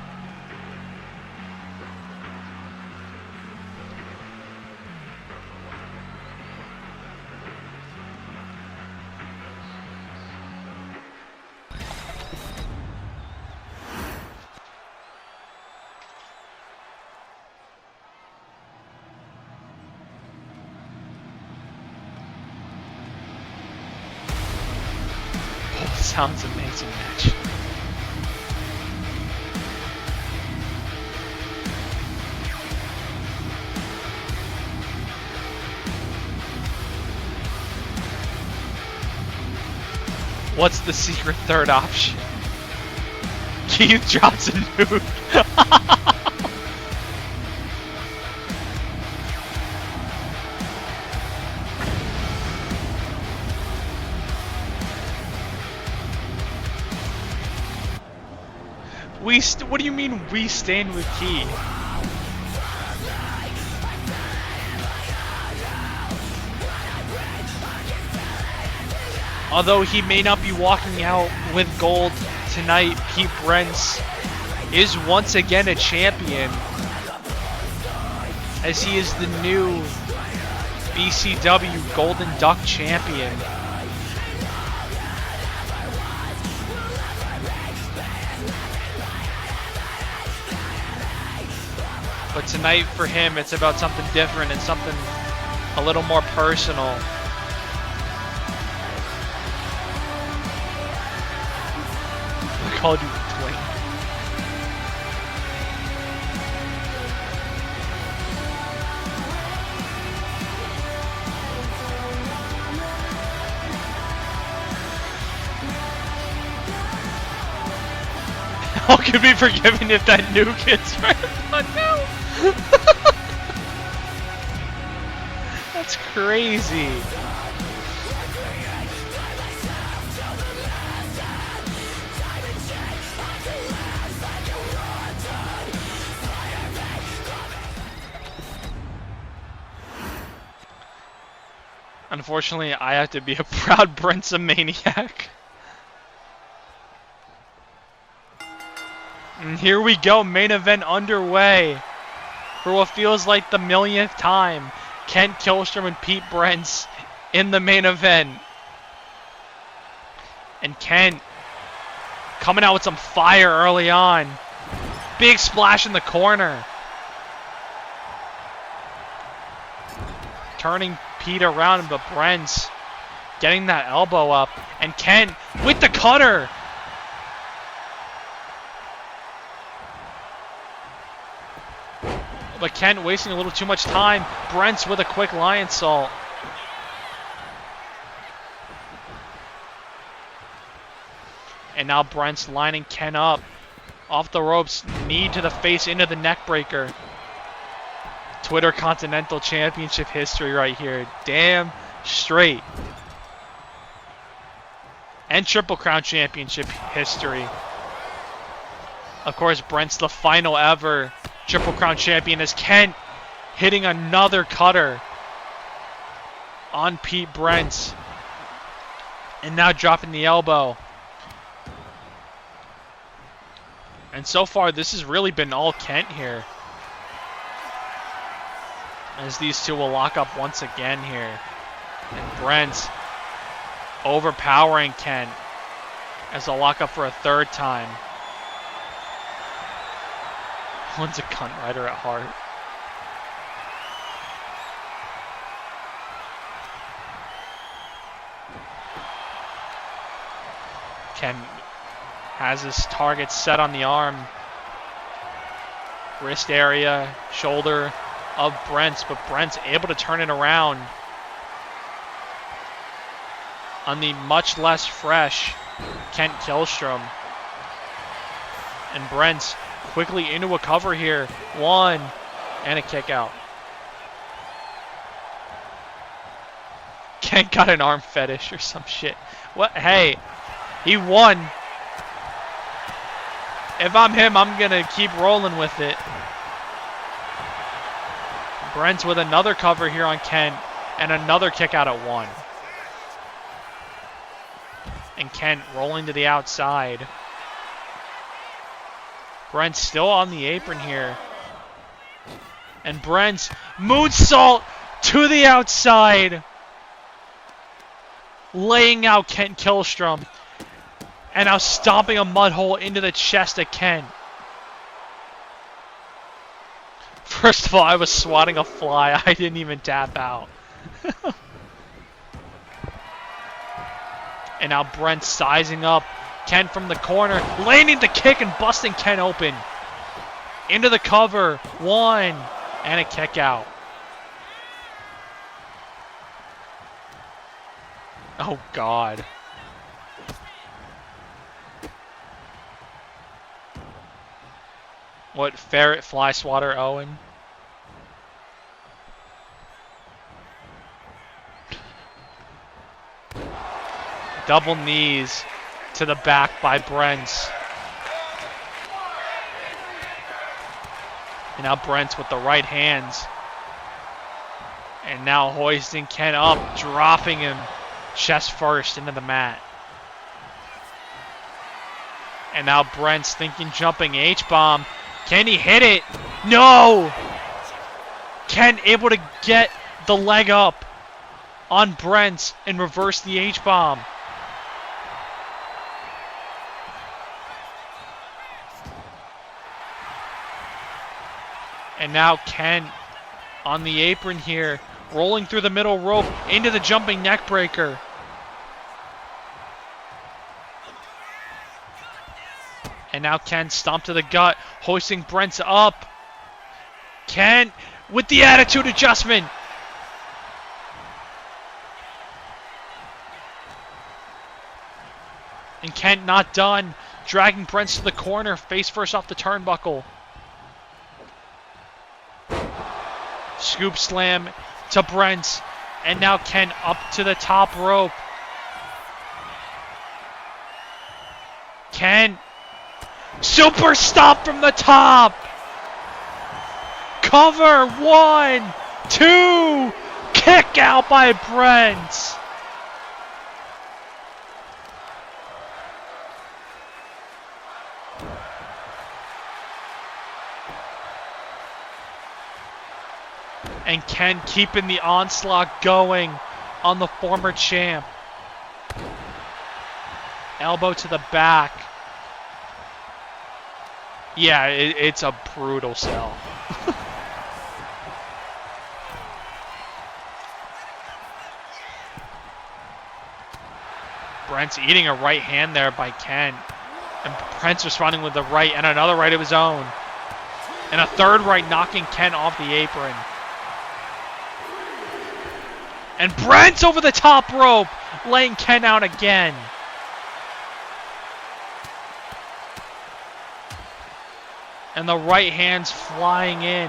sounds amazing match. What's the secret third option? Keith drops a nuke. What do you mean we stand with Keith? Although he may not be walking out with gold tonight, Pete Brents is once again a champion, as he is the new BCW Golden Duck champion. But tonight for him, it's about something different and something a little more personal. Called you twin. How can be forgiven if that nuke hits right? Oh no! That's crazy. Unfortunately, I have to be a proud Brent's-a-maniac. And here we go, main event underway. For what feels like the millionth time, Kent Killstrom and Pete Brents in the main event. And Kent coming out with some fire early on. Big splash in the corner. Turning Pete around, but Brent's getting that elbow up. And Kent with the cutter. But Kent wasting a little too much time. Brent's with a quick lion salt. And now Brent's lining Kent up. Off the ropes, knee to the face into the neck breaker. Twitter Continental Championship history right here. Damn straight. And Triple Crown Championship history. Of course, Brent's the final ever Triple Crown champion, as Kent hitting another cutter on Pete Brents. And now dropping the elbow. And so far, this has really been all Kent here, as these two will lock up once again here. And Brent overpowering Kent as they'll lock up for a third time. One's a cunt rider at heart. Kent has his target set on the arm. Wrist area, shoulder of Brent's, but Brent's able to turn it around on the much less fresh Kent Killstrom. And Brent's quickly into a cover here. One, and a kick out. Kent got an arm fetish or some shit. What? Hey, he won. If I'm him, I'm gonna keep rolling with it. Brent's with another cover here on Kent, and another kick out at one. And Kent rolling to the outside. Brent's still on the apron here. And Brent's moonsault to the outside. Laying out Kent Killstrom. And now stomping a mud hole into the chest of Kent. First of all, I was swatting a fly. I didn't even tap out. And now Brent sizing up Ken from the corner, landing the kick and busting Ken open. Into the cover, 1, and a kick out. Oh, God. What, ferret fly swatter Owen? Double knees to the back by Brent. And now Brent with the right hands. And now hoisting Ken up, dropping him chest first into the mat. And now Brent's thinking jumping H-bomb. Can he hit it? No! Ken able to get the leg up on Brent and reverse the H-bomb. And now Ken on the apron here, rolling through the middle rope into the jumping neck breaker. And now Ken stomped to the gut, hoisting Brent up. Ken with the attitude adjustment. And Ken not done, dragging Brent to the corner, face first off the turnbuckle. Scoop slam to Brent. And now Ken up to the top rope. Ken. Super stop from the top. Cover. 1, 2. Kick out by Brent. And Ken keeping the onslaught going on the former champ. Elbow to the back. Yeah, it's a brutal sell. Brent's eating a right hand there by Ken. And Brent's responding with the right and another right of his own. And a third right knocking Ken off the apron. And Brent's over the top rope, laying Ken out again. And the right hand's flying in,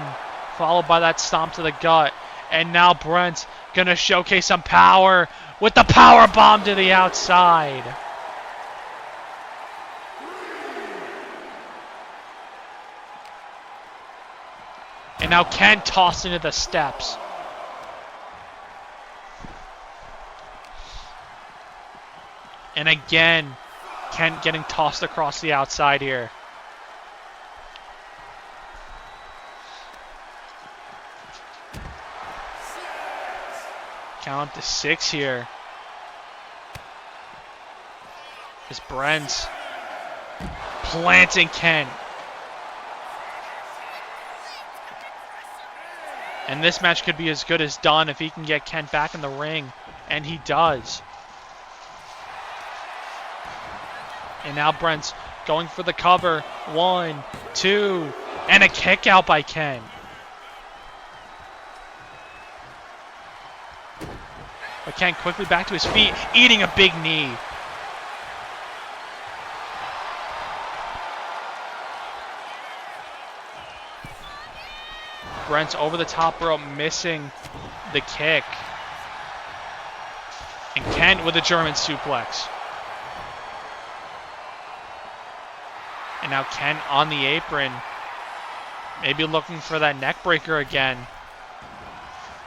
followed by that stomp to the gut. And now Brent's gonna showcase some power with the power bomb to the outside. And now Ken tossed into the steps. And again, Ken getting tossed across the outside here. Count to 6 here. As Brent planting Ken. And this match could be as good as done if he can get Ken back in the ring. And he does. And now Brent's going for the cover. 1, 2, and a kick out by Ken. But Ken quickly back to his feet, eating a big knee. Brent's over the top rope, missing the kick. And Ken with a German suplex. And now Ken on the apron. Maybe looking for that neck breaker again.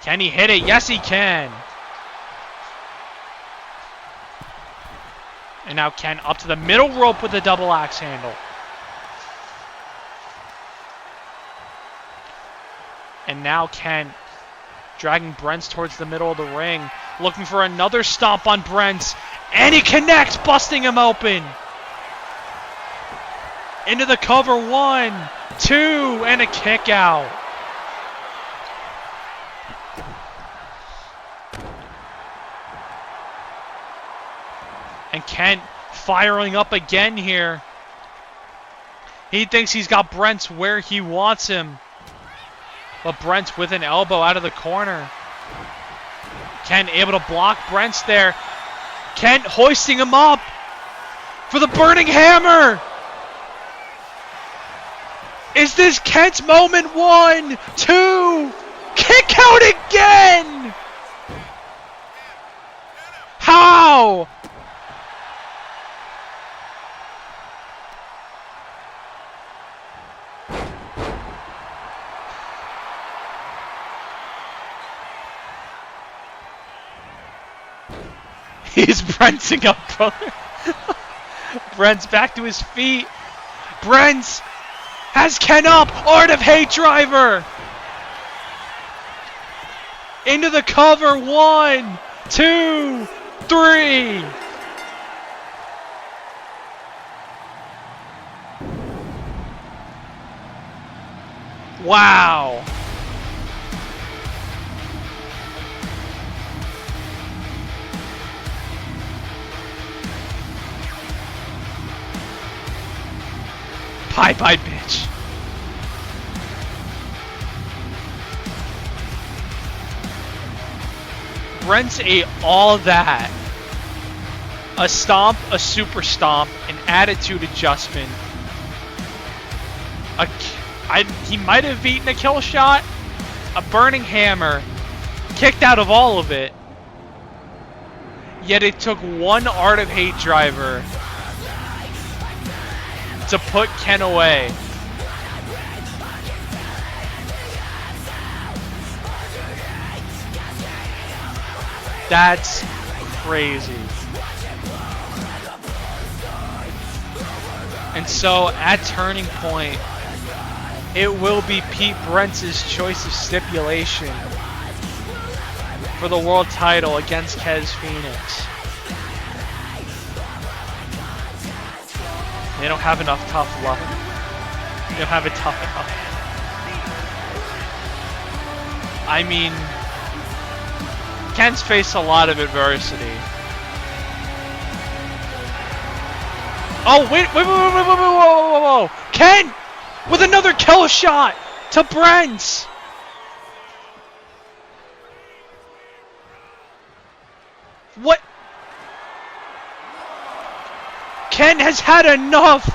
Can he hit it? Yes, he can. And now Ken up to the middle rope with the double axe handle. And now Ken dragging Brent towards the middle of the ring. Looking for another stomp on Brent. And he connects, busting him open. Into the cover. 1, 2, and a kick out. And Kent firing up again here. He thinks he's got Brent's where he wants him. But Brent's with an elbow out of the corner. Kent able to block Brent's there. Kent hoisting him up for the burning hammer. Is this Kent's moment? 1, 2, kick out again! How? He's Brenting up, brother. Brent's back to his feet. Brent's has Ken up. Art of Hate driver. Into the cover. 1, 2, 3. Wow. Bye-bye, bitch. Brent's ate all that. A stomp, a super stomp, an attitude adjustment. He might have eaten a kill shot, a burning hammer, kicked out of all of it. Yet it took one Art of Hate driver to put Ken away. That's crazy. And so at Turning Point, it will be Pete Brent's choice of stipulation for the world title against Kez Phoenix. They don't have enough tough love. They don't have it tough enough. I mean, Ken's faced a lot of adversity. Oh, wait, whoa. Ken with another kill shot to Brent. What? Ken has had enough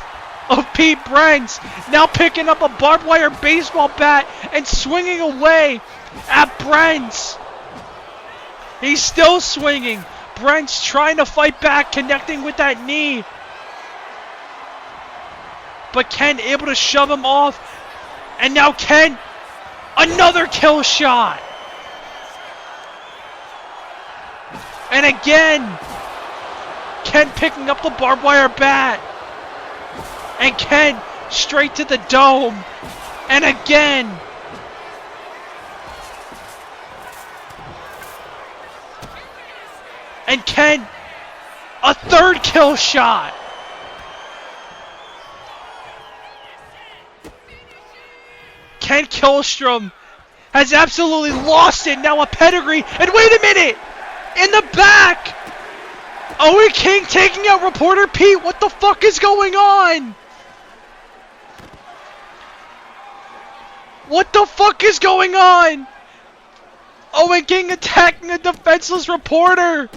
of Pete Brent. Now picking up a barbed wire baseball bat and swinging away at Brent. He's still swinging. Brent's trying to fight back, connecting with that knee. But Ken able to shove him off. And now Ken, another kill shot. And again, Ken picking up the barbed wire bat. And Ken straight to the dome. And again. And Ken, a third kill shot. Ken Killstrom has absolutely lost it. Now a pedigree. And wait a minute. In the back. Owen King taking out reporter Pete. What the fuck is going on? What the fuck is going on? Owen King attacking a defenseless reporter.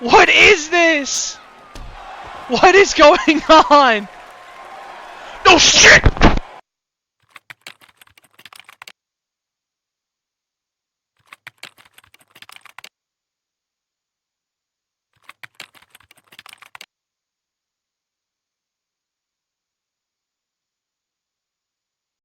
What is this? What is going on? No shit!